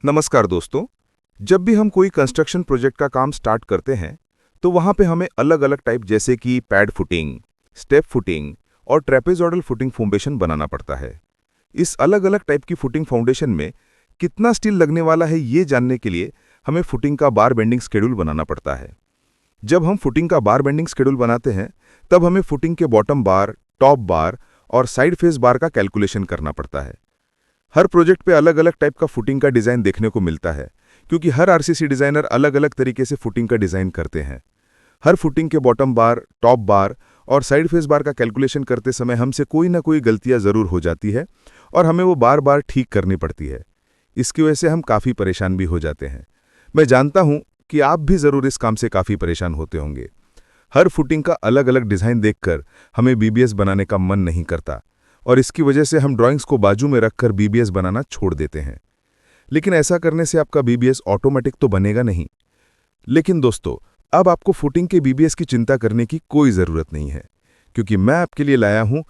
नमस्कार दोस्तों। जब भी हम कोई कंस्ट्रक्शन प्रोजेक्ट का काम स्टार्ट करते हैं तो वहां पे हमें अलग अलग टाइप जैसे कि पैड फुटिंग, स्टेप फुटिंग और ट्रेपेजॉइडल फुटिंग फाउंडेशन बनाना पड़ता है। इस अलग अलग टाइप की फुटिंग फाउंडेशन में कितना स्टील लगने वाला है ये जानने के लिए हमें फुटिंग का बार बेंडिंग शेड्यूल बनाना पड़ता है। जब हम फुटिंग का बार बेंडिंग शेड्यूल बनाते हैं तब हमें फुटिंग के बॉटम बार, टॉप बार और साइड फेस बार का कैलकुलेशन करना पड़ता है। हर प्रोजेक्ट पे अलग अलग टाइप का फुटिंग का डिजाइन देखने को मिलता है, क्योंकि हर आरसीसी डिजाइनर अलग अलग तरीके से फुटिंग का डिजाइन करते हैं। हर फुटिंग के बॉटम बार, टॉप बार और साइड फेस बार का कैलकुलेशन करते समय हमसे कोई ना कोई गलतियां जरूर हो जाती है और हमें वो बार बार ठीक करनी पड़ती है। इसकी वजह से हम काफ़ी परेशान भी हो जाते हैं। मैं जानता हूं कि आप भी ज़रूर इस काम से काफ़ी परेशान होते होंगे। हर फुटिंग का अलग अलग डिज़ाइन देखकर हमें बीबीएस बनाने का मन नहीं करता और इसकी वजह से हम ड्राइंग्स को बाजू में रखकर बीबीएस बनाना छोड़ देते हैं। लेकिन ऐसा करने से आपका बीबीएस ऑटोमेटिक तो बनेगा नहीं। लेकिन दोस्तों, अब आपको फुटिंग के बीबीएस की चिंता करने की कोई ज़रूरत नहीं है, क्योंकि मैं आपके लिए लाया हूं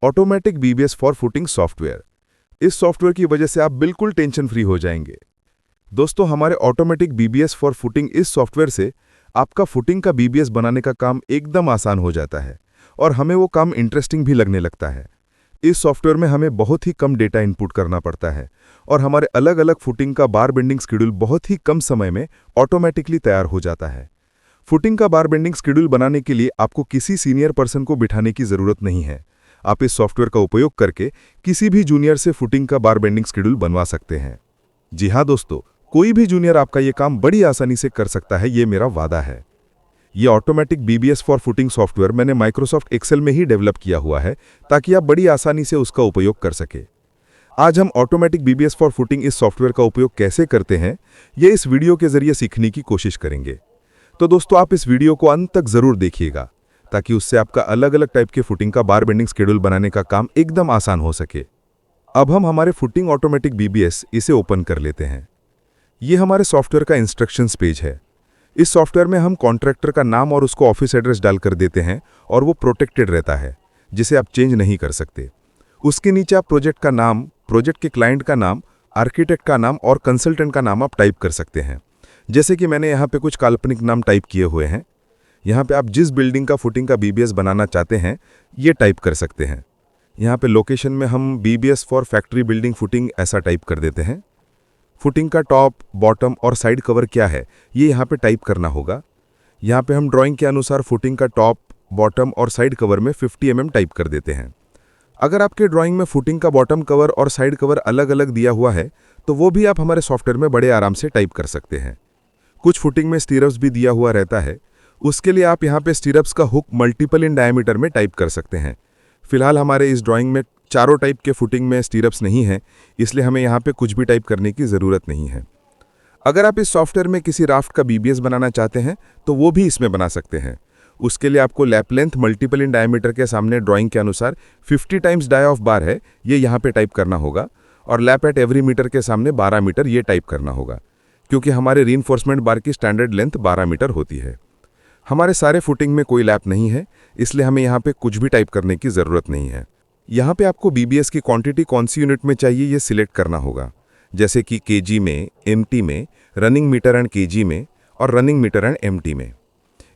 automatic BBS for footing software. इस सॉफ्टवेयर की वजह से आप बिल्कुल टेंशन फ्री हो जाएंगे। दोस्तों, हमारे ऑटोमेटिक बीबीएस फॉर फुटिंग इस सॉफ्टवेयर से आपका फुटिंग का बीबीएस बनाने का काम एकदम आसान हो जाता है और हमें वो काम इंटरेस्टिंग भी लगने लगता है। इस सॉफ्टवेयर में हमें बहुत ही कम डेटा इनपुट करना पड़ता है और हमारे अलग अलग फुटिंग का बार बेंडिंग शेड्यूल बहुत ही कम समय में ऑटोमेटिकली तैयार हो जाता है। फुटिंग का बार बेंडिंग शेड्यूल बनाने के लिए आपको किसी सीनियर पर्सन को बिठाने की जरूरत नहीं है। आप इस सॉफ्टवेयर का उपयोग करके किसी भी जूनियर से फुटिंग का बार बेंडिंग शेड्यूल बनवा सकते हैं। जी हाँ दोस्तों, कोई भी जूनियर आपका ये काम बड़ी आसानी से कर सकता है, ये मेरा वादा है। ये automatic BBS for footing software मैंने माइक्रोसॉफ्ट एक्सेल में ही डेवलप किया हुआ है ताकि आप बड़ी आसानी से उसका उपयोग कर सके। आज हम ऑटोमेटिक बीबीएस फॉर फुटिंग इस सॉफ्टवेयर का उपयोग कैसे करते हैं ये इस वीडियो के जरिए सीखने की कोशिश करेंगे। तो दोस्तों, आप इस वीडियो को अंत तक जरूर देखिएगा ताकि उससे आपका अलग अलग टाइप के फुटिंग का बार बेंडिंग शेड्यूल बनाने का काम एकदम आसान हो सके। अब हम हमारे फुटिंग ऑटोमेटिक बीबीएस इसे ओपन कर लेते हैं। ये हमारे सॉफ्टवेयर का इंस्ट्रक्शंस पेज है। इस सॉफ्टवेयर में हम कॉन्ट्रैक्टर का नाम और उसको ऑफिस एड्रेस डालकर देते हैं और वो प्रोटेक्टेड रहता है, जिसे आप चेंज नहीं कर सकते। उसके नीचे आप प्रोजेक्ट का नाम, प्रोजेक्ट के क्लाइंट का नाम, आर्किटेक्ट का नाम और कंसल्टेंट का नाम आप टाइप कर सकते हैं। जैसे कि मैंने यहाँ पे कुछ काल्पनिक नाम टाइप किए हुए हैं। यहाँ पे आप जिस बिल्डिंग का फुटिंग का बीबीएस बनाना चाहते हैं ये टाइप कर सकते हैं। यहाँ पे लोकेशन में हम BBS for factory building footing ऐसा टाइप कर देते हैं। फुटिंग का टॉप, बॉटम और साइड कवर क्या है ये यहाँ पे टाइप करना होगा। यहाँ पे हम ड्राइंग के अनुसार फुटिंग का टॉप, बॉटम और साइड कवर में 50 mm टाइप कर देते हैं। अगर आपके ड्राइंग में फुटिंग का बॉटम कवर और साइड कवर अलग अलग दिया हुआ है तो वो भी आप हमारे सॉफ्टवेयर में बड़े आराम से टाइप कर सकते हैं। कुछ फुटिंग में स्टीरप्स भी दिया हुआ रहता है, उसके लिए आप यहाँ पे स्टीरप्स का हुक मल्टीपल इन डायमीटर में टाइप कर सकते हैं। फिलहाल हमारे इस ड्राइंग में चारों टाइप के फुटिंग में स्टीरप्स नहीं है, इसलिए हमें यहाँ पे कुछ भी टाइप करने की ज़रूरत नहीं है। अगर आप इस सॉफ्टवेयर में किसी राफ्ट का बीबीएस बनाना चाहते हैं तो वो भी इसमें बना सकते हैं। उसके लिए आपको lap length multiple in diameter के सामने ड्राइंग के अनुसार 50 टाइम्स डाई ऑफ बार है ये यहाँ पे टाइप करना होगा और लैप एट एवरी मीटर के सामने 12 मीटर ये टाइप करना होगा, क्योंकि हमारे रीइंफोर्समेंट बार की स्टैंडर्ड लेंथ 12 मीटर होती है। हमारे सारे फुटिंग में कोई लैप नहीं है, इसलिए हमें यहाँ पे कुछ भी टाइप करने की ज़रूरत नहीं है। यहाँ पे आपको बीबीएस की क्वांटिटी कौन सी यूनिट में चाहिए ये सिलेक्ट करना होगा, जैसे कि केजी में, एमटी में, रनिंग मीटर एंड केजी में और रनिंग मीटर एंड एमटी में।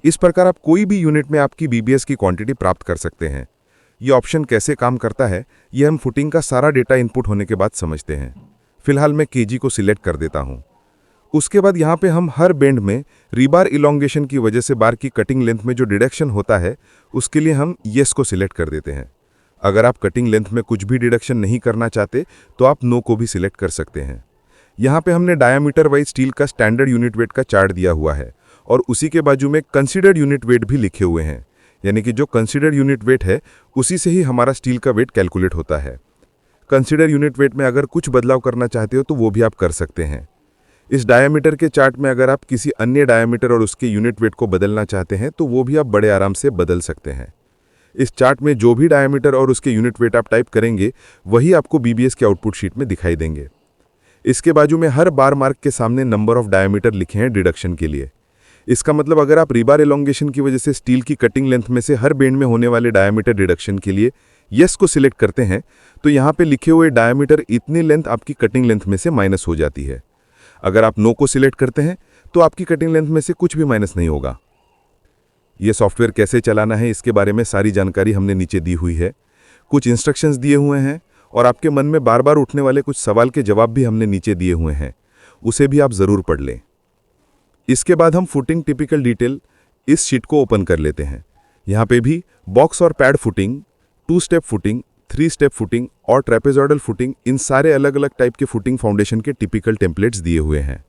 इस प्रकार आप कोई भी यूनिट में आपकी बीबीएस की क्वांटिटी प्राप्त कर सकते हैं। ये ऑप्शन कैसे काम करता है ये हम फुटिंग का सारा डेटा इनपुट होने के बाद समझते हैं। फिलहाल मैं केजी को सिलेक्ट कर देता हूँ। उसके बाद यहाँ पे हम हर बेंड में रीबार इलोंगेशन की वजह से बार की कटिंग लेंथ में जो डिडक्शन होता है उसके लिए हम येस को सिलेक्ट कर देते हैं। अगर आप कटिंग लेंथ में कुछ भी डिडक्शन नहीं करना चाहते तो आप नो को भी सिलेक्ट कर सकते हैं। यहाँ पे हमने डायामीटर वाइज स्टील का स्टैंडर्ड यूनिट वेट का चार्ट दिया हुआ है और उसी के बाजू में कंसीडर्ड यूनिट वेट भी लिखे हुए हैं, यानी कि जो कंसीडर्ड यूनिट वेट है उसी से ही हमारा स्टील का वेट कैलकुलेट होता है। कंसीडर यूनिट वेट में अगर कुछ बदलाव करना चाहते हो तो वो भी आप कर सकते हैं। इस डायामीटर के चार्ट में अगर आप किसी अन्य डायामीटर और उसके यूनिट वेट को बदलना चाहते हैं तो वो भी आप बड़े आराम से बदल सकते हैं। इस चार्ट में जो भी डायमीटर और उसके यूनिट वेट आप टाइप करेंगे वही आपको बीबीएस के आउटपुट शीट में दिखाई देंगे। इसके बाजू में हर बार मार्क के सामने नंबर ऑफ डायमीटर लिखे हैं डिडक्शन के लिए। इसका मतलब अगर आप रीबार एलोंगेशन की वजह से स्टील की कटिंग लेंथ में से हर बेंड में होने वाले डायमीटर डिडक्शन के लिए यस को सिलेक्ट करते हैं तो यहाँ पे लिखे हुए डायमीटर इतनी लेंथ आपकी कटिंग लेंथ में से माइनस हो जाती है। अगर आप नो को सिलेक्ट करते हैं तो आपकी कटिंग लेंथ में से कुछ भी माइनस नहीं होगा। ये सॉफ्टवेयर कैसे चलाना है इसके बारे में सारी जानकारी हमने नीचे दी हुई है। कुछ इंस्ट्रक्शंस दिए हुए हैं और आपके मन में बार बार उठने वाले कुछ सवाल के जवाब भी हमने नीचे दिए हुए हैं, उसे भी आप ज़रूर पढ़ लें। इसके बाद हम फुटिंग टिपिकल डिटेल इस शीट को ओपन कर लेते हैं। यहाँ पे भी बॉक्स और pad footing, 2 step footing, 3 step footing और ट्रेपेजॉइडल फुटिंग, इन सारे अलग अलग टाइप के फुटिंग फाउंडेशन के टिपिकल टेम्पलेट्स दिए हुए हैं।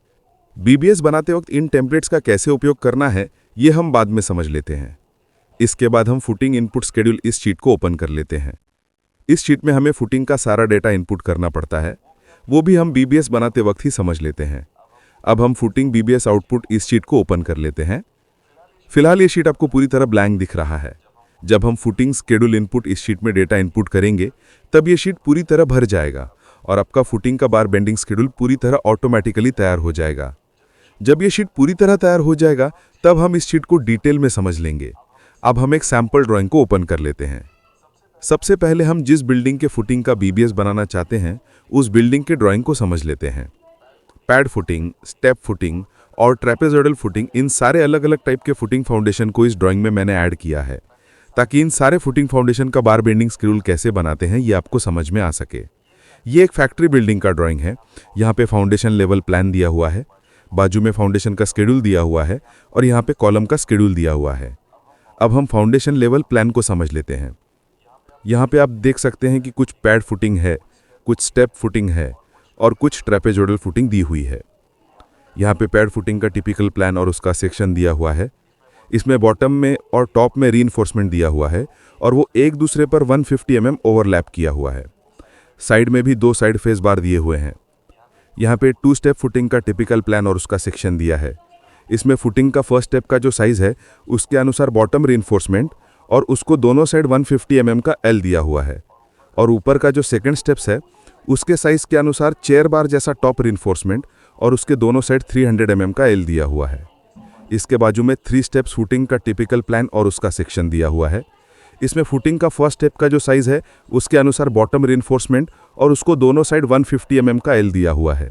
बीबीएस बनाते वक्त इन टेम्पलेट्स का कैसे उपयोग करना है ये हम बाद में समझ लेते हैं। इसके बाद हम फुटिंग इनपुट शेड्यूल इस शीट को ओपन कर लेते हैं। इस शीट में हमें फुटिंग का सारा डेटा इनपुट करना पड़ता है, वो भी हम बीबीएस बनाते वक्त ही समझ लेते हैं। अब हम फुटिंग बीबीएस आउटपुट इस शीट को ओपन कर लेते हैं। फिलहाल ये शीट आपको पूरी तरह ब्लैंक दिख रहा है। जब हम फुटिंग शेड्यूल इनपुट इस शीट में डेटा इनपुट करेंगे तब ये शीट पूरी तरह भर जाएगा और आपका फुटिंग का बार बेंडिंग शेड्यूल पूरी तरह ऑटोमेटिकली तैयार हो जाएगा। जब ये शीट पूरी तरह तैयार हो जाएगा तब हम इस शीट को डिटेल में समझ लेंगे। अब हम एक सैंपल ड्राइंग को ओपन कर लेते हैं। सबसे पहले हम जिस बिल्डिंग के फुटिंग का बीबीएस बनाना चाहते हैं उस बिल्डिंग के ड्राइंग को समझ लेते हैं। पैड फुटिंग, स्टेप फुटिंग और ट्रेपेजॉइडल फुटिंग, इन सारे अलग अलग टाइप के फुटिंग फाउंडेशन को इस ड्राइंग में मैंने ऐड किया है ताकि इन सारे फुटिंग फाउंडेशन का बार बेंडिंग शेड्यूल कैसे बनाते हैं ये आपको समझ में आ सके। ये एक फैक्ट्री बिल्डिंग का ड्राइंग है। यहाँ पे फाउंडेशन लेवल प्लान दिया हुआ है, बाजू में फाउंडेशन का शेड्यूल दिया हुआ है और यहाँ पे कॉलम का शेड्यूल दिया हुआ है। अब हम फाउंडेशन लेवल प्लान को समझ लेते हैं। यहाँ पे आप देख सकते हैं कि कुछ पैड फुटिंग है, कुछ स्टेप फुटिंग है और कुछ ट्रेपेजॉइडल फुटिंग दी हुई है। यहाँ पे पैड फुटिंग का टिपिकल प्लान और उसका सेक्शन दिया हुआ है। इसमें बॉटम में और टॉप में रीइंफोर्समेंट दिया हुआ है और वो एक दूसरे पर 150 mm ओवरलैप किया हुआ है। साइड में भी 2 साइड फेस बार दिए हुए हैं। यहाँ पे 2 स्टेप फुटिंग का टिपिकल प्लान और उसका सेक्शन दिया है। इसमें फुटिंग का फर्स्ट स्टेप का जो साइज़ है उसके अनुसार बॉटम रीइंफोर्समेंट और उसको दोनों साइड 150 mm का एल दिया हुआ है और ऊपर का जो सेकंड स्टेप्स है उसके साइज़ के अनुसार चेयर बार जैसा टॉप रीइंफोर्समेंट और उसके दोनों साइड 300 mm का एल दिया हुआ है। इसके बाजू में 3 स्टेप्स फुटिंग का टिपिकल प्लान और उसका सेक्शन दिया हुआ है। इसमें फुटिंग का फर्स्ट स्टेप का जो साइज़ है उसके अनुसार बॉटम रीइंफोर्समेंट और उसको दोनों साइड 150 mm का एल दिया हुआ है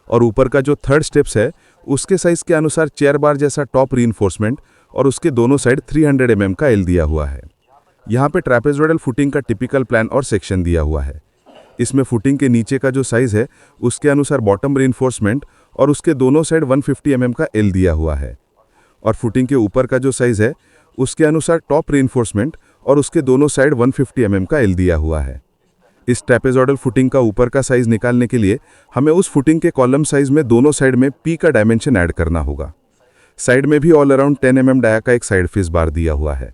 और ऊपर का जो थर्ड स्टेप्स है उसके साइज़ के अनुसार चेयर बार जैसा टॉप रीइंफोर्समेंट और उसके दोनों साइड 300 mm का एल दिया हुआ है। यहाँ पे ट्रेपेजॉइडल फुटिंग का टिपिकल प्लान और सेक्शन दिया हुआ है। इसमें फुटिंग के नीचे का जो साइज़ है उसके अनुसार बॉटम रीइंफोर्समेंट और उसके दोनों साइड 150 mm का एल दिया हुआ है और फुटिंग के ऊपर का जो साइज़ है उसके अनुसार टॉप रीइंफोर्समेंट और उसके दोनों साइड 150 mm का एल दिया हुआ है। इस ट्रेपेजॉइडल फुटिंग का ऊपर का साइज़ निकालने के लिए हमें उस फुटिंग के कॉलम साइज़ में दोनों साइड में पी का डायमेंशन ऐड करना होगा। साइड में भी ऑल अराउंड 10 mm डाया का एक साइड फेस बार दिया हुआ है।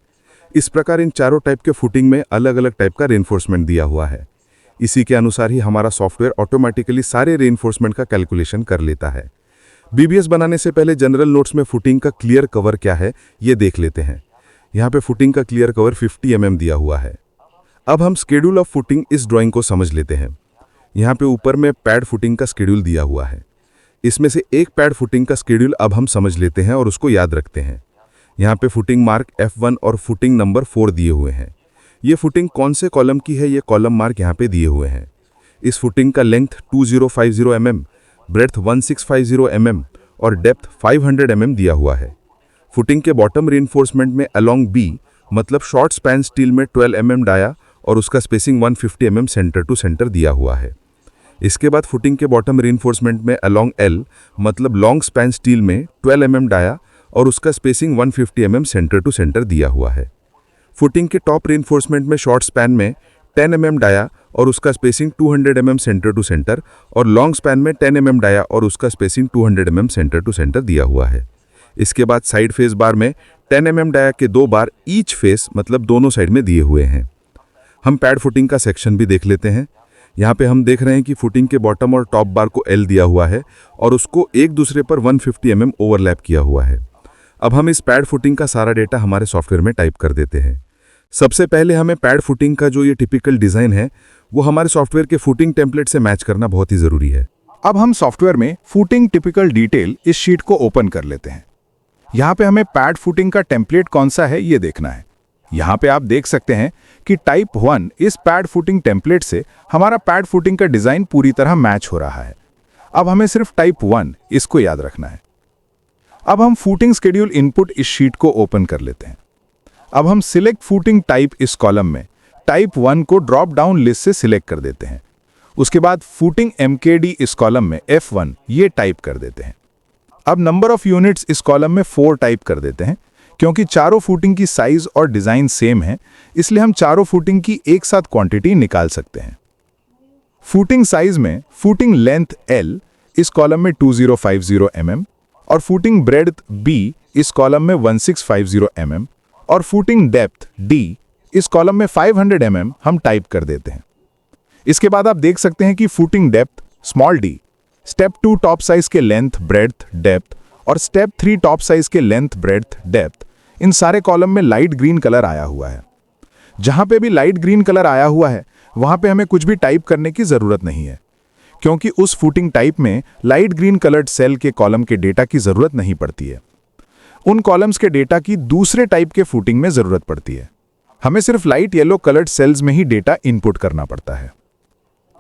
इस प्रकार इन चारों टाइप के फुटिंग में अलग अलग टाइप का रीइंफोर्समेंट दिया हुआ है। इसी के अनुसार ही हमारा सॉफ्टवेयर ऑटोमेटिकली सारे रीइंफोर्समेंट का कैलकुलेशन कर लेता है। बीबीएस बनाने से पहले जनरल नोट्स में फुटिंग का क्लियर कवर क्या है ये देख लेते हैं। यहाँ पे फुटिंग का क्लियर कवर 50 mm दिया हुआ है। अब हम शेड्यूल ऑफ फुटिंग इस ड्राइंग को समझ लेते हैं। यहाँ पे ऊपर में पैड फुटिंग का शेड्यूल दिया हुआ है। इसमें से एक पैड फुटिंग का शेड्यूल अब हम समझ लेते हैं और उसको याद रखते हैं। यहाँ पे फुटिंग मार्क F1 और फुटिंग नंबर 4 दिए हुए हैं। ये फुटिंग कौन से कॉलम की है ये कॉलम मार्क यहाँ पे दिए हुए हैं। इस फुटिंग का लेंथ 2050 mm, ब्रेड्थ 1650 mm और डेप्थ 500 mm दिया हुआ है। फुटिंग के बॉटम रीइंफोर्समेंट में अलोंग बी मतलब शॉर्ट स्पैन स्टील में 12 mm डाया और उसका spacing 150 mm centre to centre दिया हुआ है। इसके बाद फुटिंग के बॉटम रीइंफोर्समेंट में अलोंग एल मतलब लॉन्ग स्पैन स्टील में 12 mm डाया और उसका spacing 150 mm centre to centre दिया हुआ है। फुटिंग के टॉप रीइंफोर्समेंट में शॉर्ट स्पैन में 10 mm डाया और उसका spacing 200 mm centre to centre और लॉन्ग स्पैन में 10 mm डाया और उसका spacing 200 mm centre to centre दिया हुआ है। इसके बाद साइड फेस बार में 10 mm डाया के 2 बार ईच फेस मतलब दोनों साइड में दिए हुए हैं। हम पैड फुटिंग का सेक्शन भी देख लेते हैं। यहाँ पे हम देख रहे हैं कि फुटिंग के बॉटम और टॉप बार को एल दिया हुआ है और उसको एक दूसरे पर 150 mm ओवरलैप किया हुआ है। अब हम इस पैड फुटिंग का सारा डेटा हमारे सॉफ्टवेयर में टाइप कर देते हैं। सबसे पहले हमें पैड फुटिंग का जो ये टिपिकल डिज़ाइन है वो हमारे सॉफ्टवेयर के फुटिंग टेम्पलेट से मैच करना बहुत ही ज़रूरी है। अब हम सॉफ्टवेयर में फुटिंग टिपिकल डिटेल इस शीट को ओपन कर लेते हैं। यहाँ पे हमें पैड फुटिंग का टेम्पलेट कौन सा है ये देखना है। यहाँ पे आप देख सकते हैं कि टाइप 1 इस पैड फुटिंग टेम्पलेट से हमारा पैड फुटिंग का डिज़ाइन पूरी तरह मैच हो रहा है। अब हमें सिर्फ टाइप 1 इसको याद रखना है। अब हम फूटिंग शेड्यूल इनपुट इस शीट को ओपन कर लेते हैं। अब हम सिलेक्ट फूटिंग टाइप इस कॉलम में टाइप 1 को ड्रॉप डाउन लिस्ट से सिलेक्ट कर देते हैं। उसके बाद फूटिंग MKD इस कॉलम में F1 ये टाइप कर देते हैं। अब नंबर ऑफ यूनिट्स इस कॉलम में 4 टाइप कर देते हैं। क्योंकि चारों फूटिंग की साइज और डिजाइन सेम है, इसलिए हम चारों फूटिंग की एक साथ क्वांटिटी निकाल सकते हैं। फूटिंग साइज में फूटिंग लेंथ L इस कॉलम में 2050 mm और फूटिंग ब्रेड्थ B इस कॉलम में 1650 mm और फूटिंग डेप्थ D इस कॉलम में 500 mm हम टाइप कर देते हैं। इसके बाद आप देख सकते हैं कि footing depth small d, step 2 top size के लेंथ ब्रेड्थ डेप्थ और स्टेप 3 टॉप साइज के लेंथ ब्रेड्थ डेप्थ, इन सारे कॉलम में लाइट ग्रीन कलर आया हुआ है। जहां पे भी लाइट ग्रीन कलर आया हुआ है वहां पे हमें कुछ भी टाइप करने की जरूरत नहीं है, क्योंकि उस फूटिंग टाइप में लाइट ग्रीन कलर्ड सेल के कॉलम के डेटा की जरूरत नहीं पड़ती है। उन कॉलम्स के डेटा की दूसरे टाइप के फूटिंग में जरूरत पड़ती है। हमें सिर्फ लाइट येलो कलर्ड सेल्स में ही डेटा इनपुट करना पड़ता है।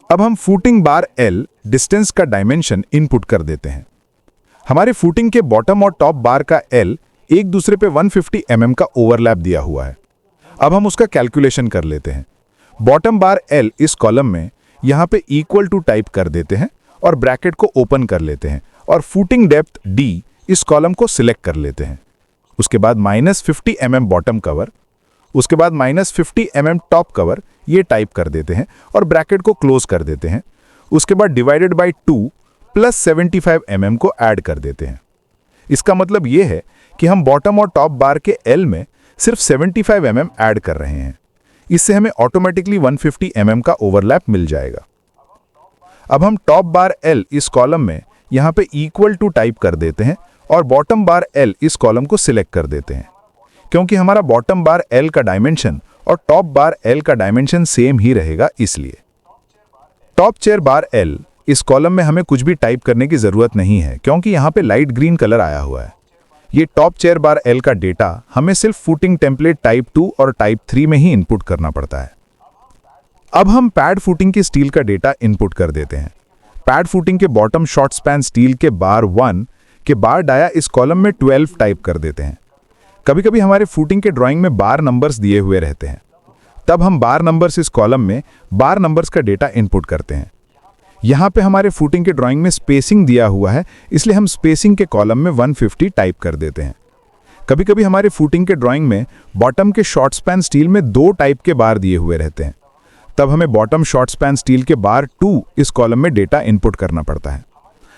अब हम फूटिंग बार L डिस्टेंस का डायमेंशन इनपुट कर देते हैं। हमारे फूटिंग के बॉटम और टॉप बार का L एक दूसरे पे 150 mm का ओवरलैप दिया हुआ है। अब हम उसका कैलकुलेशन कर लेते हैं। बॉटम बार L इस कॉलम में यहां पे इक्वल टू टाइप कर देते हैं और ब्रैकेट को ओपन कर लेते हैं और फूटिंग डेप्थ D इस कॉलम को सिलेक्ट कर लेते हैं। उसके बाद -50 mm बॉटम कवर, उसके बाद -50 mm टॉप कवर ये टाइप कर देते हैं और ब्रैकेट को क्लोज कर देते हैं। उसके बाद डिवाइडेड बाय 2 प्लस 75 mm को ऐड कर देते हैं। इसका मतलब ये है कि हम बॉटम और टॉप बार के L में सिर्फ 75 mm ऐड कर रहे हैं। इससे हमें ऑटोमेटिकली 150 mm का ओवरलैप मिल जाएगा। अब हम टॉप बार L इस कॉलम में यहां पे इक्वल टू टाइप कर देते हैं और बॉटम बार L इस कॉलम को सिलेक्ट कर देते हैं। क्योंकि हमारा बॉटम बार L का डायमेंशन और टॉप बार L का डायमेंशन सेम ही रहेगा, इसलिए टॉप चेयर बार L इस कॉलम में हमें कुछ भी टाइप करने की जरूरत नहीं है, क्योंकि यहां पे लाइट ग्रीन कलर आया हुआ है। ये टॉप चेयर बार L का डेटा हमें सिर्फ फूटिंग टेम्पलेट टाइप 2 और टाइप 3 में ही इनपुट करना पड़ता है। अब हम पैड फूटिंग के स्टील का डेटा इनपुट कर देते हैं। पैड फूटिंग के बॉटम शॉर्ट स्पैन स्टील के बार 1 के बार डाया इस कॉलम में 12 टाइप कर देते हैं। कभी कभी हमारे फूटिंग के ड्राइंग में बार नंबर्स दिए हुए रहते हैं, तब हम बार नंबर्स इस कॉलम में बार नंबर्स का डेटा इनपुट करते हैं। यहां पे हमारे फूटिंग के ड्राइंग में स्पेसिंग दिया हुआ है, इसलिए हम स्पेसिंग के कॉलम में 150 टाइप कर देते हैं। कभी कभी हमारे फूटिंग के ड्राइंग में बॉटम के शॉर्ट स्पैन स्टील में 2 टाइप के बार दिए हुए रहते हैं, तब हमें बॉटम शॉर्ट स्पैन स्टील के बार 2 इस कॉलम में डेटा इनपुट करना पड़ता है।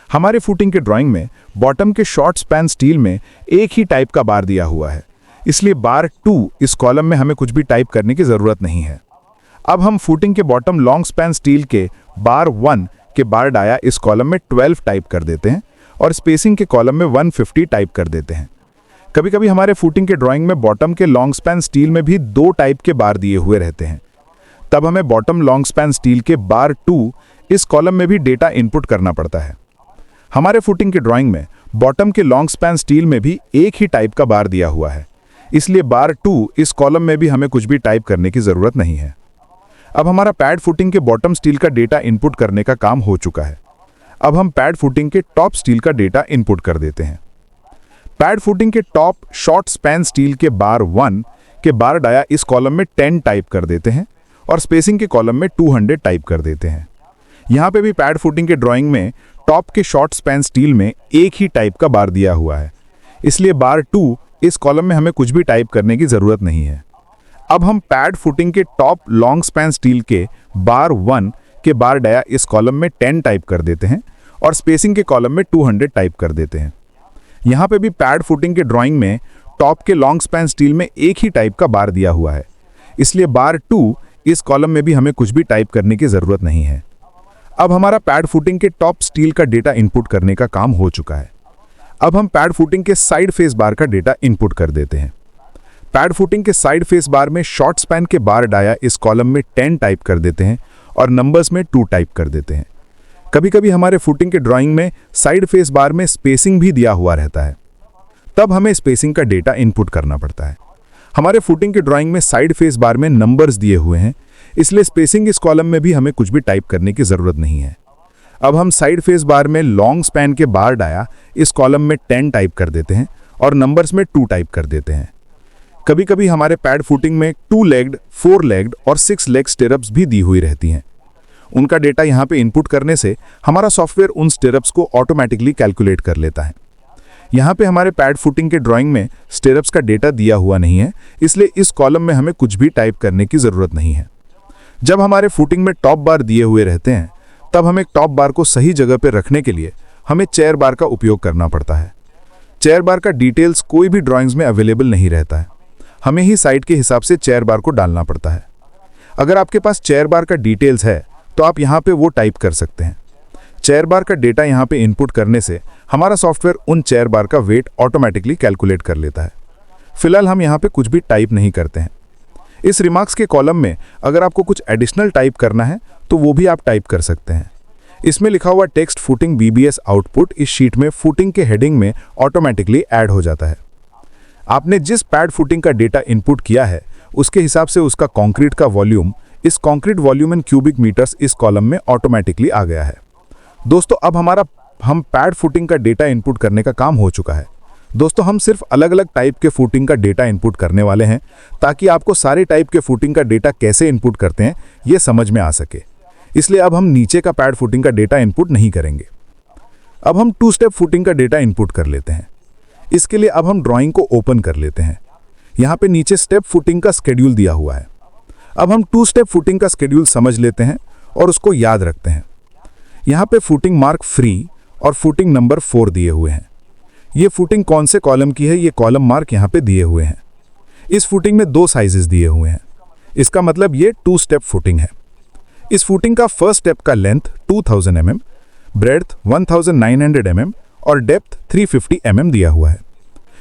हमारे फूटिंग के ड्राइंग में बॉटम के शॉर्ट स्पैन स्टील में एक ही टाइप का बार दिया हुआ है, इसलिए बार 2 इस कॉलम में हमें कुछ भी टाइप करने की जरूरत नहीं है। अब हम फूटिंग के बॉटम लॉन्ग स्पैन स्टील के बार 1 के बार डाया इस कॉलम में 12 टाइप कर देते हैं और स्पेसिंग के कॉलम में 150 टाइप कर देते हैं। कभी कभी हमारे फूटिंग के ड्राइंग में बॉटम के लॉन्ग स्पैन स्टील में भी 2 टाइप के बार दिए हुए रहते हैं, तब हमें बॉटम लॉन्ग स्पैन स्टील के बार 2 इस कॉलम में भी डेटा इनपुट करना पड़ता है। हमारे फूटिंग के ड्राइंग में बॉटम के लॉन्ग स्पैन स्टील में भी एक ही टाइप का बार दिया हुआ है, इसलिए बार 2 इस कॉलम में भी हमें कुछ भी टाइप करने की जरूरत नहीं है। अब हमारा पैड फूटिंग के बॉटम स्टील का डेटा इनपुट करने का काम हो चुका है। अब हम पैड फूटिंग के टॉप स्टील का डेटा इनपुट कर देते हैं। पैड फूटिंग के टॉप शॉर्ट स्पैन स्टील के बार 1 के बार डाया इस कॉलम में 10 टाइप कर देते हैं और स्पेसिंग के कॉलम में 200 टाइप कर देते हैं। यहां पे भी पैड फूटिंग के ड्राइंग में टॉप के शॉर्ट स्पैन स्टील में एक ही टाइप का बार दिया हुआ है, इसलिए बार 2 इस कॉलम में हमें कुछ भी टाइप करने की जरूरत नहीं है। अब हम पैड फूटिंग के टॉप लॉन्ग स्पैन स्टील के बार 1 के बार डाया इस कॉलम में 10 टाइप कर देते हैं और स्पेसिंग के कॉलम में 200 टाइप कर देते हैं। यहां पे भी पैड फूटिंग के ड्राइंग में टॉप के लॉन्ग स्पैन स्टील में एक ही टाइप का बार दिया हुआ है, इसलिए बार 2 इस कॉलम में भी हमें कुछ भी टाइप करने की जरूरत नहीं है। अब हमारा पैड फूटिंग के टॉप स्टील का डेटा इनपुट करने का काम हो चुका है। अब हम पैड फूटिंग के साइड फेस बार का डेटा इनपुट कर देते हैं। पैड फूटिंग के साइड फेस बार में शॉर्ट स्पैन के बार डाया इस कॉलम में 10 टाइप कर देते हैं और नंबर्स में 2 टाइप कर देते हैं। कभी कभी हमारे फूटिंग के ड्राइंग में साइड फेस बार में स्पेसिंग भी दिया हुआ रहता है, तब हमें स्पेसिंग का डेटा इनपुट करना पड़ता है। हमारे फूटिंग के ड्राइंग में साइड फेस बार में नंबर्स दिए हुए हैं, इसलिए स्पेसिंग इस कॉलम में भी हमें कुछ भी टाइप करने की जरूरत नहीं है। अब हम साइड फेस बार में लॉन्ग स्पैन के बार डाया इस कॉलम में 10 टाइप कर देते हैं और नंबर्स में 2 टाइप कर देते हैं। कभी कभी हमारे पैड फुटिंग में 2 लेग्ड, 4 लेग्ड और 6 लेग स्टिरअप्स भी दी हुई रहती हैं। उनका डेटा यहाँ पे इनपुट करने से हमारा सॉफ्टवेयर उन स्टिरअप्स को ऑटोमेटिकली कैलकुलेट कर लेता है। यहाँ पे हमारे पैड फुटिंग के ड्राइंग में स्टिरअप्स का डेटा दिया हुआ नहीं है, इसलिए इस कॉलम में हमें कुछ भी टाइप करने की ज़रूरत नहीं है। जब हमारे फुटिंग में टॉप बार दिए हुए रहते हैं तब हमें टॉप बार को सही जगह पर रखने के लिए हमें चेयर बार का उपयोग करना पड़ता है। चेयर बार का डिटेल्स कोई भी ड्राइंग्स में अवेलेबल नहीं रहता है, हमें ही साइट के हिसाब से चेयर बार को डालना पड़ता है। अगर आपके पास चेयर बार का डिटेल्स है तो आप यहाँ पे वो टाइप कर सकते हैं। चेयर बार का डेटा यहाँ पे इनपुट करने से हमारा सॉफ्टवेयर उन चेयर बार का वेट ऑटोमेटिकली कैलकुलेट कर लेता है। फिलहाल हम यहाँ पे कुछ भी टाइप नहीं करते हैं। इस रिमार्क्स के कॉलम में अगर आपको कुछ एडिशनल टाइप करना है तो वो भी आप टाइप कर सकते हैं। इसमें लिखा हुआ टेक्स्ट फुटिंग BBS आउटपुट इस शीट में फुटिंग के हेडिंग में ऑटोमेटिकली ऐड हो जाता है। आपने जिस पैड फुटिंग का डेटा इनपुट किया है उसके हिसाब से उसका कंक्रीट का वॉल्यूम इस concrete volume in cubic metres इस कॉलम में ऑटोमेटिकली आ गया है। दोस्तों अब हम पैड फुटिंग का डेटा इनपुट करने का काम हो चुका है। दोस्तों हम सिर्फ अलग अलग टाइप के फुटिंग का डेटा इनपुट करने वाले हैं ताकि आपको सारे टाइप के फुटिंग का डेटा कैसे इनपुट करते हैं ये समझ में आ सके। इसलिए अब हम नीचे का पैड फुटिंग का डेटा इनपुट नहीं करेंगे। अब हम 2 स्टेप फुटिंग का डेटा इनपुट कर लेते हैं। इसके लिए अब हम ड्राइंग को ओपन कर लेते हैं। यहाँ पे नीचे स्टेप फुटिंग का स्केड्यूल दिया हुआ है। अब हम 2 स्टेप फुटिंग का स्केड्यूल समझ लेते हैं और उसको याद रखते हैं। यहाँ पे फुटिंग मार्क फ्री और फुटिंग नंबर 4 दिए हुए हैं। ये फुटिंग कौन से कॉलम की है ये कॉलम मार्क यहाँ पे दिए हुए हैं। इस फुटिंग में 2 साइजेस दिए हुए हैं, इसका मतलब ये 2 स्टेप फुटिंग है। इस फुटिंग का फर्स्ट स्टेप का लेंथ 2000 mm, ब्रेड्थ 1900 mm और डेप्थ 350 mm दिया हुआ है।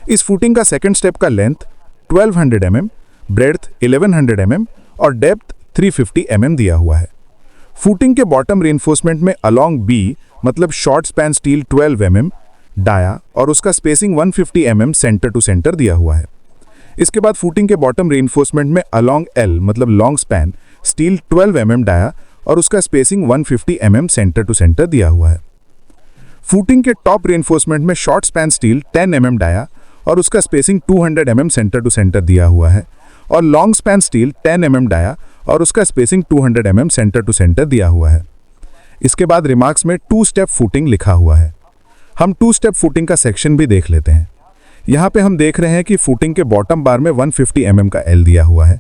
इस फुटिंग का सेकंड स्टेप का लेंथ 1200 mm, ब्रेड्थ 1100 mm और डेप्थ 350 mm दिया हुआ है। फुटिंग के बॉटम रेनफोर्समेंट में अलोंग बी मतलब short span steel 12 mm dia और उसका spacing 150 mm centre to centre दिया हुआ है। इसके बाद फुटिंग के बॉटम रेनफोर्समेंट में अलोंग एल मतलब long span steel 12 mm dia और उसका spacing 150 mm centre to centre दिया हुआ है। फुटिंग के टॉप रेनफोर्समेंट में short span steel 10 mm dia और उसका spacing 200 mm centre to centre दिया हुआ है और long span steel 10 mm dia और उसका spacing 200 mm centre to centre दिया हुआ है। इसके बाद रिमार्क्स में 2 स्टेप फुटिंग लिखा हुआ है। हम 2 स्टेप फुटिंग का सेक्शन भी देख लेते हैं। यहाँ पे हम देख रहे हैं कि फुटिंग के बॉटम बार में 150 mm का एल दिया हुआ है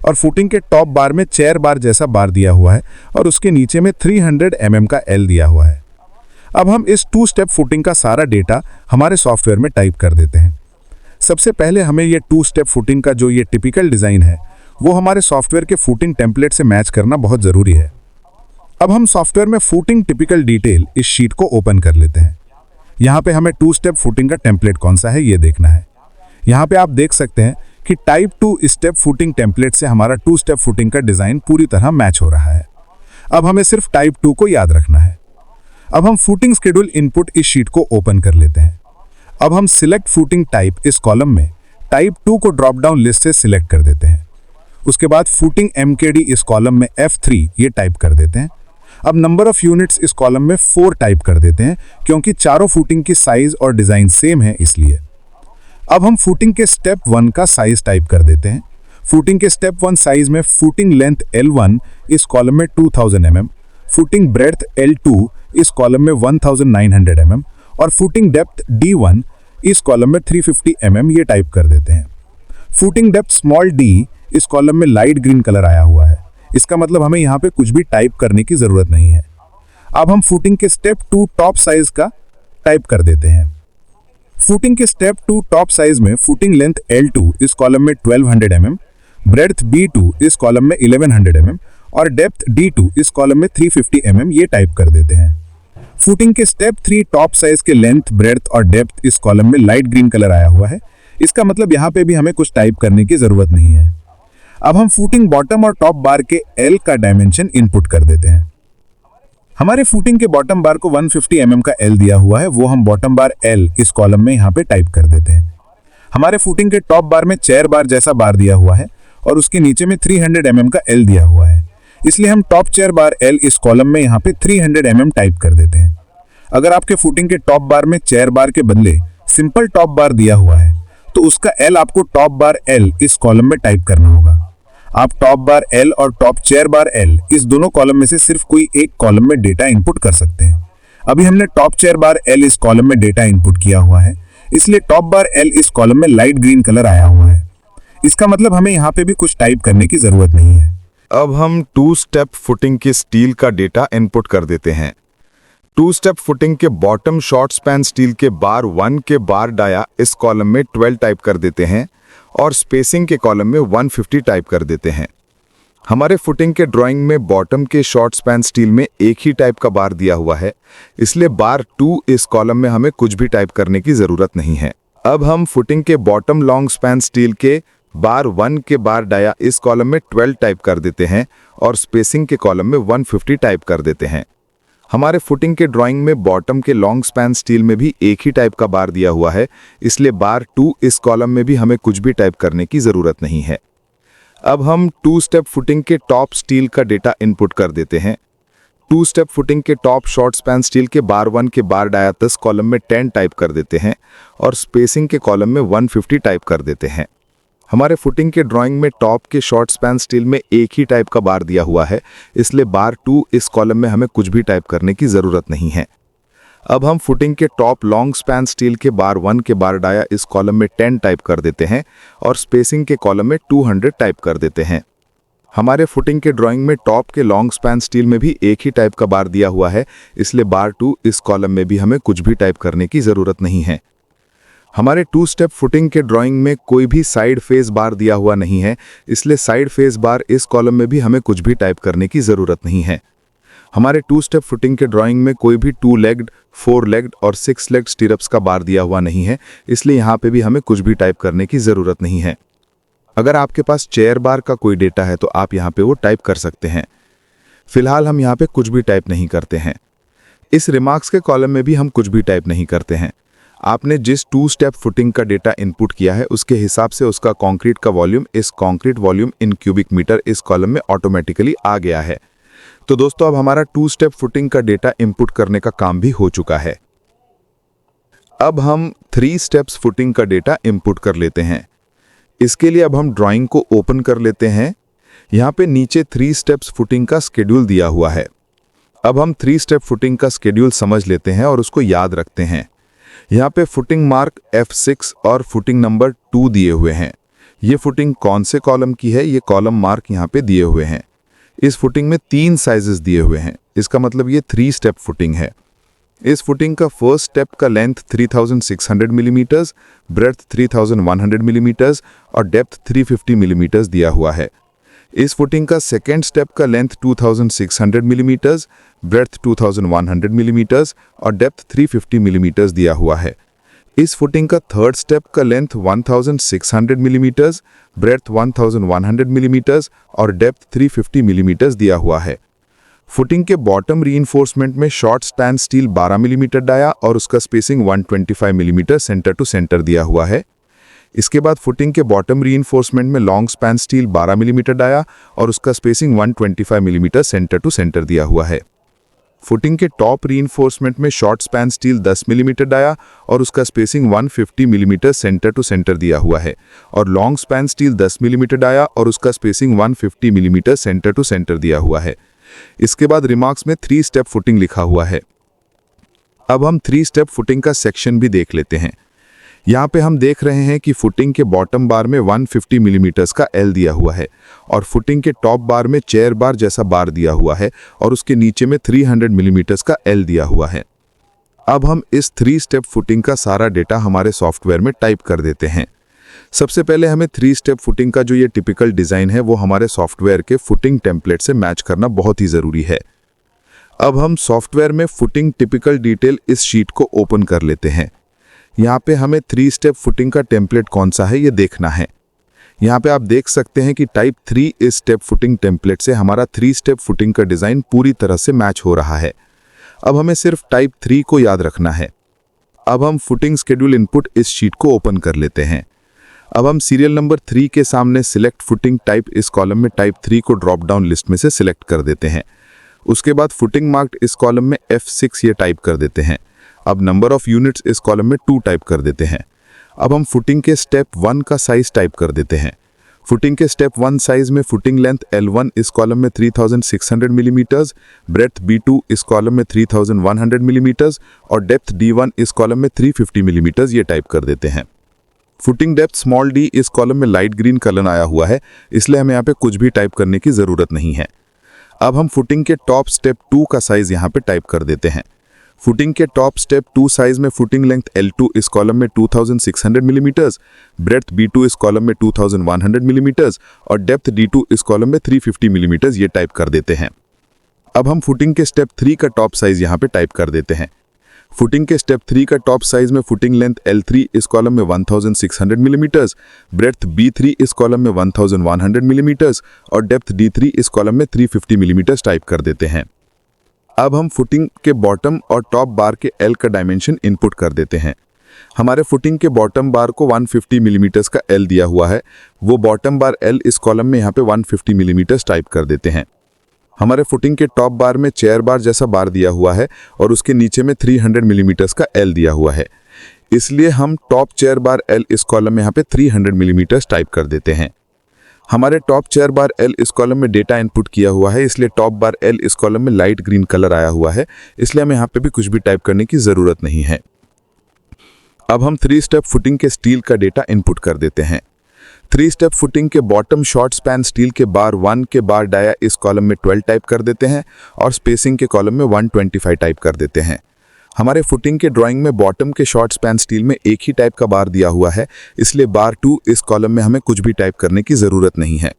और फुटिंग के टॉप बार में चेयर बार जैसा बार दिया हुआ है और उसके नीचे में 300 mm का एल दिया हुआ है। अब हम इस 2 स्टेप फुटिंग का सारा डेटा हमारे सॉफ्टवेयर में टाइप कर देते हैं। सबसे पहले हमें ये 2 स्टेप फुटिंग का जो ये टिपिकल डिज़ाइन है वो हमारे सॉफ्टवेयर के फुटिंग टेम्पलेट से मैच करना बहुत ज़रूरी है। अब हम सॉफ्टवेयर में फुटिंग टिपिकल डिटेल इस शीट को ओपन कर लेते हैं। यहाँ पे हमें 2 स्टेप फुटिंग का टेम्पलेट कौन सा है ये देखना है। यहाँ पे आप देख सकते हैं कि टाइप 2 स्टेप फुटिंग टेम्पलेट से हमारा 2 स्टेप फुटिंग का डिज़ाइन पूरी तरह मैच हो रहा है। अब हमें सिर्फ टाइप 2 को याद रखना है। अब हम फुटिंग स्केड्यूल इनपुट इस शीट को ओपन कर लेते हैं। अब हम सिलेक्ट फुटिंग टाइप इस कॉलम में टाइप 2 को ड्रॉप डाउन लिस्ट से सिलेक्ट कर देते हैं। उसके बाद फुटिंग MKD इस कॉलम में F3 ये टाइप कर देते हैं। अब नंबर ऑफ यूनिट्स इस कॉलम में 4 टाइप कर देते हैं क्योंकि चारों फुटिंग की साइज और डिज़ाइन सेम है इसलिए। अब हम फुटिंग के स्टेप 1 का साइज टाइप कर देते हैं। फुटिंग के स्टेप 1 साइज में फुटिंग लेंथ L1 इस कॉलम में 2000 mm, फुटिंग ब्रेड्थ L2 इस कॉलम में 1900 mm और फुटिंग डेप्थ D1 इस कॉलम में 350 mm ये टाइप कर देते हैं। फुटिंग डेप्थ स्मॉल d इस कॉलम में लाइट ग्रीन कलर आया हुआ है, इसका मतलब हमें यहाँ पे कुछ भी टाइप करने की ज़रूरत नहीं है। अब हम फुटिंग के स्टेप 2 टॉप साइज का टाइप कर देते हैं। फुटिंग के स्टेप 2 टॉप साइज में फुटिंग लेंथ L2 इस कॉलम में 1200 mm, ब्रेड्थ B2 इस कॉलम में 1100 mm और डेप्थ D2 इस कॉलम में 350 mm ये टाइप कर देते हैं। फुटिंग के स्टेप 3 टॉप साइज के लेंथ, ब्रेड्थ और डेप्थ इस कॉलम में लाइट ग्रीन कलर आया हुआ है, इसका मतलब यहाँ पे भी हमें कुछ टाइप करने की ज़रूरत नहीं है। अब हम फुटिंग बॉटम और टॉप बार के L का डायमेंशन इनपुट कर देते हैं। हमारे फुटिंग के बॉटम बार को 150 mm का L दिया हुआ है, वो हम बॉटम बार L इस कॉलम में यहाँ पे टाइप कर देते हैं। हमारे फुटिंग के टॉप बार में चेयर बार जैसा बार दिया हुआ है और उसके नीचे में 300 mm का L दिया हुआ है, इसलिए हम टॉप चेयर बार L इस कॉलम में यहाँ पे 300 mm टाइप कर देते हैं। अगर आपके फुटिंग के टॉप बार में चेयर बार के बदले सिंपल टॉप बार दिया हुआ है तो उसका L आपको टॉप बार L इस कॉलम में टाइप करना होगा। आप टॉप बार L और टॉप चेयर बार L इस दोनों कॉलम में से सिर्फ कोई एक कॉलम में डेटा इनपुट कर सकते हैं। अभी हमने टॉप चेयर बार L इस कॉलम में डेटा इनपुट किया हुआ है, इसलिए टॉप बार L इस कॉलम में लाइट ग्रीन कलर आया हुआ है। इसका मतलब हमें यहाँ पे भी कुछ टाइप करने की जरूरत नहीं है। अब हम 2 स्टेप फुटिंग के स्टील का डेटा इनपुट कर देते हैं। 2 स्टेप फुटिंग के बॉटम शॉर्ट स्पैन स्टील के बार 1 के बार डाया इस कॉलम में 12 टाइप कर देते हैं और स्पेसिंग के कॉलम में 150 टाइप कर देते हैं। हमारे फुटिंग के ड्राइंग में बॉटम के शॉर्ट स्पैन स्टील में एक ही टाइप का बार दिया हुआ है, इसलिए बार 2 इस कॉलम में हमें कुछ भी टाइप करने की जरूरत नहीं है। अब हम फुटिंग के बॉटम लॉन्ग स्पैन स्टील के बार 1 के बार डाया इस कॉलम में 12 टाइप कर देते हैं और स्पेसिंग के कॉलम में 150 टाइप कर देते हैं। हमारे फुटिंग के ड्राइंग में बॉटम के लॉन्ग स्पैन स्टील में भी एक ही टाइप का बार दिया हुआ है, इसलिए बार 2 इस कॉलम में भी हमें कुछ भी टाइप करने की जरूरत नहीं है। अब हम 2 स्टेप फुटिंग के टॉप स्टील का डेटा इनपुट कर देते हैं। 2 स्टेप फुटिंग के टॉप शॉर्ट स्पैन स्टील के बार 1 के बार डाया इस कॉलम में 10 टाइप कर देते हैं और स्पेसिंग के कॉलम में 150 टाइप कर देते हैं। हमारे फुटिंग के ड्राइंग में टॉप के शॉर्ट स्पैन स्टील में एक ही टाइप का बार दिया हुआ है, इसलिए बार 2 इस कॉलम में हमें कुछ भी टाइप करने की ज़रूरत नहीं है। अब हम फुटिंग के टॉप लॉन्ग स्पैन स्टील के बार 1 के बार डाया इस कॉलम में 10 टाइप कर देते हैं और स्पेसिंग के कॉलम में 200 टाइप कर देते हैं। हमारे फुटिंग के ड्राइंग में टॉप के लॉन्ग स्पैन स्टील में भी एक ही टाइप का बार दिया हुआ है, इसलिए बार 2 इस कॉलम में भी हमें कुछ भी टाइप करने की ज़रूरत नहीं है। हमारे 2 स्टेप फुटिंग के ड्राइंग में कोई भी साइड फेस बार दिया हुआ नहीं है, इसलिए साइड फेस बार इस कॉलम में भी हमें कुछ भी टाइप करने की ज़रूरत नहीं है। हमारे 2 स्टेप फुटिंग के ड्राइंग में कोई भी 2 लेग्ड, 4 लेग्ड और 6 लेग्ड स्टीरअप्स का बार दिया हुआ नहीं है, इसलिए यहाँ पे भी हमें कुछ भी टाइप करने की ज़रूरत नहीं है। अगर आपके पास चेयर बार का कोई डेटा है तो आप यहाँ पे वो टाइप कर सकते हैं। फिलहाल हम यहाँ पे कुछ भी टाइप नहीं करते हैं। इस रिमार्क्स के कॉलम में भी हम कुछ भी टाइप नहीं करते हैं। आपने जिस 2 स्टेप फुटिंग का डेटा इनपुट किया है उसके हिसाब से उसका कंक्रीट का वॉल्यूम इस concrete volume in cubic metre इस कॉलम में ऑटोमेटिकली आ गया है। तो दोस्तों अब हमारा 2 स्टेप फुटिंग का डेटा इनपुट करने का काम भी हो चुका है। अब हम 3 स्टेप्स फुटिंग का डेटा इनपुट कर लेते हैं। इसके लिए अब हम ड्राइंग को ओपन कर लेते हैं। यहाँ पे नीचे 3 स्टेप्स फुटिंग का शेड्यूल दिया हुआ है। अब हम 3 स्टेप फुटिंग का शेड्यूल समझ लेते हैं और उसको याद रखते हैं। यहाँ पे फुटिंग मार्क F6 और फुटिंग नंबर 2 दिए हुए हैं। ये फुटिंग कौन से कॉलम की है, ये कॉलम मार्क यहाँ पे दिए हुए हैं। इस फुटिंग में 3 साइजेस दिए हुए हैं, इसका मतलब ये 3 स्टेप फुटिंग है। इस फुटिंग का फर्स्ट स्टेप का लेंथ 3600 मिलीमीटर्स, ब्रेड्थ 3100 मिलीमीटर्स और डेप्थ 350 मिलीमीटर्स दिया हुआ है। इस फुटिंग का सेकेंड स्टेप का लेंथ 2600 मिलीमीटर्स, ब्रेड्थ 2100 मिलीमीटर्स और डेप्थ 350 मिलीमीटर्स दिया हुआ है। इस फुटिंग का थर्ड स्टेप का लेंथ 1600 मिलीमीटर्स, ब्रेड्थ 1100 मिलीमीटर्स और डेप्थ 350 मिलीमीटर्स दिया हुआ है। फुटिंग के बॉटम रीइंफोर्समेंट में short span steel 12 millimetre dia और उसका spacing 125 millimetre centre to centre दिया हुआ है। इसके बाद फुटिंग के बॉटम रीइंफोर्समेंट में long span steel 12 millimetre dia और उसका spacing 125 millimetre centre to centre दिया हुआ है। फुटिंग के टॉप रीइंफोर्समेंट में short span steel 10 millimetre dia और उसका spacing 150 millimetre centre to centre दिया हुआ है और long span steel 10 millimetre dia और उसका spacing 150 millimetre centre to centre दिया हुआ है। इसके बाद रिमार्क्स में 3 स्टेप फुटिंग लिखा हुआ है। अब हम 3 स्टेप फुटिंग का सेक्शन भी देख लेते हैं। यहाँ पे हम देख रहे हैं कि फुटिंग के बॉटम बार में 150 मिलीमीटर्स का L दिया हुआ है और फुटिंग के टॉप बार में चेयर बार जैसा बार दिया हुआ है और उसके नीचे में 300 मिलीमीटर्स का L दिया हुआ है। अब हम इस 3 स्टेप फुटिंग का सारा डेटा हमारे सॉफ्टवेयर में टाइप कर देते हैं। सबसे पहले हमें 3 स्टेप फुटिंग का जो ये टिपिकल डिज़ाइन है वो हमारे सॉफ्टवेयर के फुटिंग टेम्पलेट से मैच करना बहुत ही ज़रूरी है। अब हम सॉफ्टवेयर में फुटिंग टिपिकल डिटेल इस शीट को ओपन कर लेते हैं। यहाँ पे हमें 3 स्टेप फुटिंग का टेम्पलेट कौन सा है ये देखना है। यहाँ पे आप देख सकते हैं कि टाइप 3 इस स्टेप फुटिंग टेम्पलेट से हमारा 3 स्टेप फुटिंग का डिज़ाइन पूरी तरह से मैच हो रहा है। अब हमें सिर्फ टाइप 3 को याद रखना है। अब हम फुटिंग शेड्यूल इनपुट इस शीट को ओपन कर लेते हैं। अब हम सीरियल नंबर 3 के सामने सिलेक्ट फुटिंग टाइप इस कॉलम में टाइप 3 को ड्रॉप डाउन लिस्ट में से सिलेक्ट कर देते हैं। उसके बाद फुटिंग मार्क्ड इस कॉलम में F6 ये टाइप कर देते हैं। अब नंबर ऑफ यूनिट्स इस कॉलम में 2 टाइप कर देते हैं। अब हम फुटिंग के स्टेप 1 का साइज टाइप कर देते हैं। फुटिंग के स्टेप 1 साइज में फुटिंग लेंथ L1 इस कॉलम में 3600 मिलीमीटर्स, ब्रेथ B2 इस कॉलम में 3100 मिलीमीटर्स और डेप्थ D1 इस कॉलम में 350 मिलीमीटर्स ये टाइप कर देते हैं। फुटिंग डेप्थ स्मॉल d इस कॉलम में लाइट ग्रीन कलर आया हुआ है, इसलिए हमें यहाँ पे कुछ भी टाइप करने की ज़रूरत नहीं है। अब हम फुटिंग के टॉप स्टेप 2 का साइज यहाँ पे टाइप कर देते हैं। फुटिंग के टॉप स्टेप 2 साइज में फुटिंग लेंथ L2 इस कॉलम में 2600 मिलीमीटर्स, ब्रेथ B2 इस कॉलम में 2100 मिलीमीटर्स और डेप्थ D2 इस कॉलम में 350 मिलीमीटर्स ये टाइप कर देते हैं। अब हम फुटिंग के स्टेप 3 का टॉप साइज यहाँ पे टाइप कर देते हैं। फुटिंग के स्टेप 3 का टॉप साइज में फुटिंग लेंथ L3 इस कॉलम में 1600 मिलीमीटर्स, ब्रेथ B3 इस कॉलम में 1100 मिलीमीटर्स और डेप्थ D3 इस कॉलम में 350 मिलीमीटर्स टाइप कर देते हैं। अब हम फुटिंग के बॉटम और टॉप बार के L का डायमेंशन इनपुट कर देते हैं। हमारे फुटिंग के बॉटम बार को 150 मिलीमीटर्स का L दिया हुआ है, वो बॉटम बार L इस कॉलम में यहाँ पे 150 मिलीमीटर्स टाइप कर देते हैं। हमारे फुटिंग के टॉप बार में चेयर बार जैसा बार दिया हुआ है और उसके नीचे में 300 मिलीमीटर्स का L दिया हुआ है, इसलिए हम टॉप चेयर बार L इस कॉलम में यहाँ पे 300 मिलीमीटर्स टाइप कर देते हैं। हमारे टॉप चेयर बार L इस कॉलम में डेटा इनपुट किया हुआ है, इसलिए टॉप बार L इस कॉलम में लाइट ग्रीन कलर आया हुआ है, इसलिए हमें यहाँ पे भी कुछ भी टाइप करने की ज़रूरत नहीं है। अब हम 3 स्टेप फुटिंग के स्टील का डेटा इनपुट कर देते हैं। 3 स्टेप फुटिंग के बॉटम शॉर्ट स्पैन स्टील के बार 1 के बार डाया इस कॉलम में 12 टाइप कर देते हैं और स्पेसिंग के कॉलम में 125 टाइप कर देते हैं। हमारे फुटिंग के ड्राइंग में बॉटम के शॉर्ट स्पैन स्टील में एक ही टाइप का बार दिया हुआ है, इसलिए बार 2 इस कॉलम में हमें कुछ भी टाइप करने की ज़रूरत नहीं है।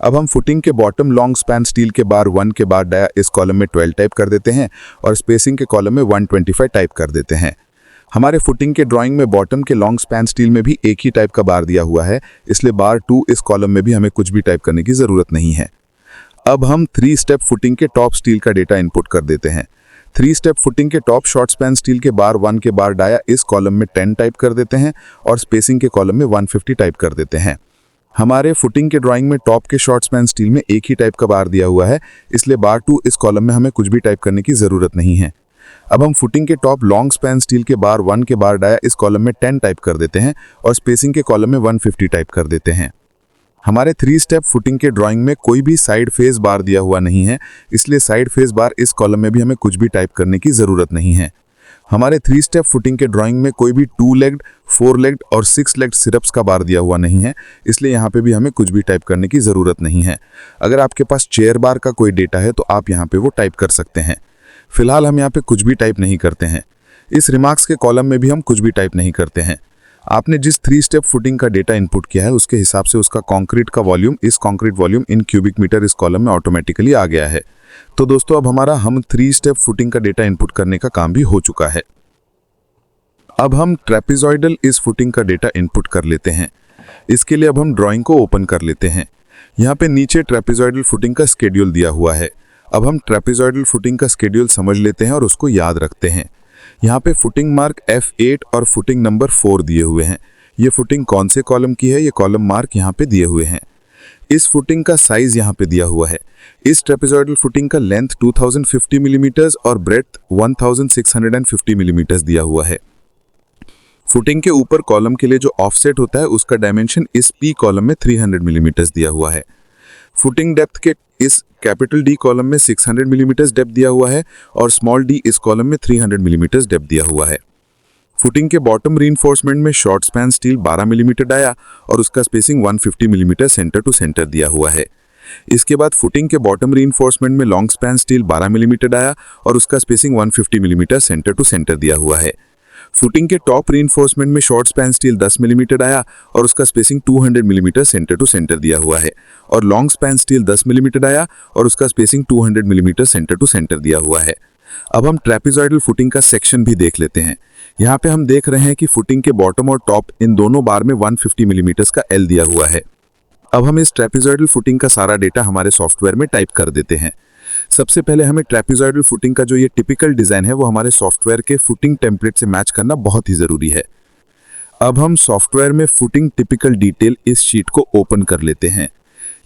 अब हम फुटिंग के बॉटम लॉन्ग स्पैन स्टील के बार 1 के बार डाया इस कॉलम में 12 टाइप कर देते हैं और स्पेसिंग के कॉलम में 125 टाइप कर देते हैं। हमारे फुटिंग के ड्राइंग में बॉटम के लॉन्ग स्पैन स्टील में भी एक ही टाइप का बार दिया हुआ है, इसलिए बार 2 इस कॉलम में भी हमें कुछ भी टाइप करने की ज़रूरत नहीं है। अब हम 3 स्टेप फुटिंग के टॉप स्टील का डेटा इनपुट कर देते हैं। 3 स्टेप फुटिंग के टॉप शॉर्ट स्पैन स्टील के बार 1 के बार डाया इस कॉलम में 10 टाइप कर देते हैं और स्पेसिंग के कॉलम में 150 टाइप कर देते हैं। हमारे फुटिंग के ड्राइंग में टॉप के शॉर्ट स्पैन स्टील में एक ही टाइप का बार दिया हुआ है, इसलिए बार 2 इस कॉलम में हमें कुछ भी टाइप करने की ज़रूरत नहीं है। अब हम फुटिंग के टॉप लॉन्ग स्पैन स्टील के बार 1 के बार डाया इस कॉलम में 10 टाइप कर देते हैं और स्पेसिंग के कॉलम में 150 टाइप कर देते हैं। हमारे 3 स्टेप फुटिंग के ड्राइंग में कोई भी साइड फेस बार दिया हुआ नहीं है, इसलिए साइड फेस बार इस कॉलम में भी हमें कुछ भी टाइप करने की ज़रूरत नहीं है। हमारे 3 स्टेप फुटिंग के ड्राइंग में कोई भी 2 लेग्ड, 4 लेग्ड और 6 लेग्ड सिरप्स का बार दिया हुआ नहीं है, इसलिए यहाँ पे भी हमें कुछ भी टाइप करने की ज़रूरत नहीं है। अगर आपके पास चेयर बार का कोई डेटा है तो आप यहाँ पे वो टाइप कर सकते हैं। फिलहाल हम यहाँ पे कुछ भी टाइप नहीं करते हैं। इस रिमार्क्स के कॉलम में भी हम कुछ भी टाइप नहीं करते हैं। आपने जिस 3 स्टेप फुटिंग का डेटा इनपुट किया है उसके हिसाब से उसका कंक्रीट का वॉल्यूम इस concrete volume in cubic metre इस कॉलम में ऑटोमेटिकली आ गया है। तो दोस्तों अब हमारा 3 स्टेप फुटिंग का डेटा इनपुट करने का काम भी हो चुका है। अब हम ट्रेपेजॉइडल इस फुटिंग का डेटा इनपुट कर लेते हैं। इसके लिए अब हम ड्राइंग को ओपन कर लेते हैं। यहाँ पे नीचे ट्रेपेजॉइडल फुटिंग का स्केड्यूल दिया हुआ है। अब हम ट्रेपेजॉइडल फुटिंग का स्केड्यूल समझ लेते हैं और उसको याद रखते हैं। यहाँ पे फुटिंग मार्क F8 और फुटिंग नंबर 4 दिए हुए हैं। ये फुटिंग कौन से कॉलम की है, ये कॉलम मार्क यहाँ पे दिए हुए हैं। इस फुटिंग का साइज यहाँ पे दिया हुआ है। इस ट्रेपेजॉइडल फुटिंग का लेंथ 2050 मिलीमीटर्स और ब्रेथ 1650 मिलीमीटर्स दिया हुआ है। फुटिंग के ऊपर कॉलम के लिए जो ऑफसेट होता है उसका डायमेंशन इस P कॉलम में 300 मिलीमीटर्स दिया हुआ है। फुटिंग डेप्थ के इस कैपिटल D कॉलम में 600 मिलीमीटर्स डेप्थ दिया हुआ है और स्मॉल d इस कॉलम में 300 मिलीमीटर्स डेप्थ दिया हुआ है। फुटिंग के बॉटम रीइंफोर्समेंट में short span steel 12 millimetre dia और उसका spacing 150 millimetre centre to centre दिया हुआ है। इसके बाद फुटिंग के बॉटम रीइंफोर्समेंट में long span steel 12 millimetre dia और उसका spacing 150 millimetre centre to centre दिया हुआ है। फुटिंग के टॉप रीइंफोर्समेंट में शॉर्ट स्पैन स्टील 10 मिलीमीटर आया और उसका spacing 200 millimetre centre to centre दिया हुआ है और लॉन्ग स्पैन स्टील 10 मिलीमीटर आया और उसका spacing 200 millimetre centre to centre दिया हुआ है। अब हम ट्रेपेजॉइडल फुटिंग का सेक्शन भी देख लेते हैं। यहाँ पे हम देख रहे हैं कि फुटिंग के बॉटम और टॉप इन दोनों बार में 150 मिलीमीटर्स का L दिया हुआ है। अब हम इस ट्रेपेजॉइडल फुटिंग का सारा डेटा हमारे सॉफ्टवेयर में टाइप कर देते हैं। सबसे पहले हमें ट्रेपेजॉइडल फुटिंग का जो ये टिपिकल डिज़ाइन है वो हमारे सॉफ्टवेयर के फुटिंग टेम्पलेट से मैच करना बहुत ही ज़रूरी है। अब हम सॉफ्टवेयर में फुटिंग टिपिकल डिटेल इस शीट को ओपन कर लेते हैं।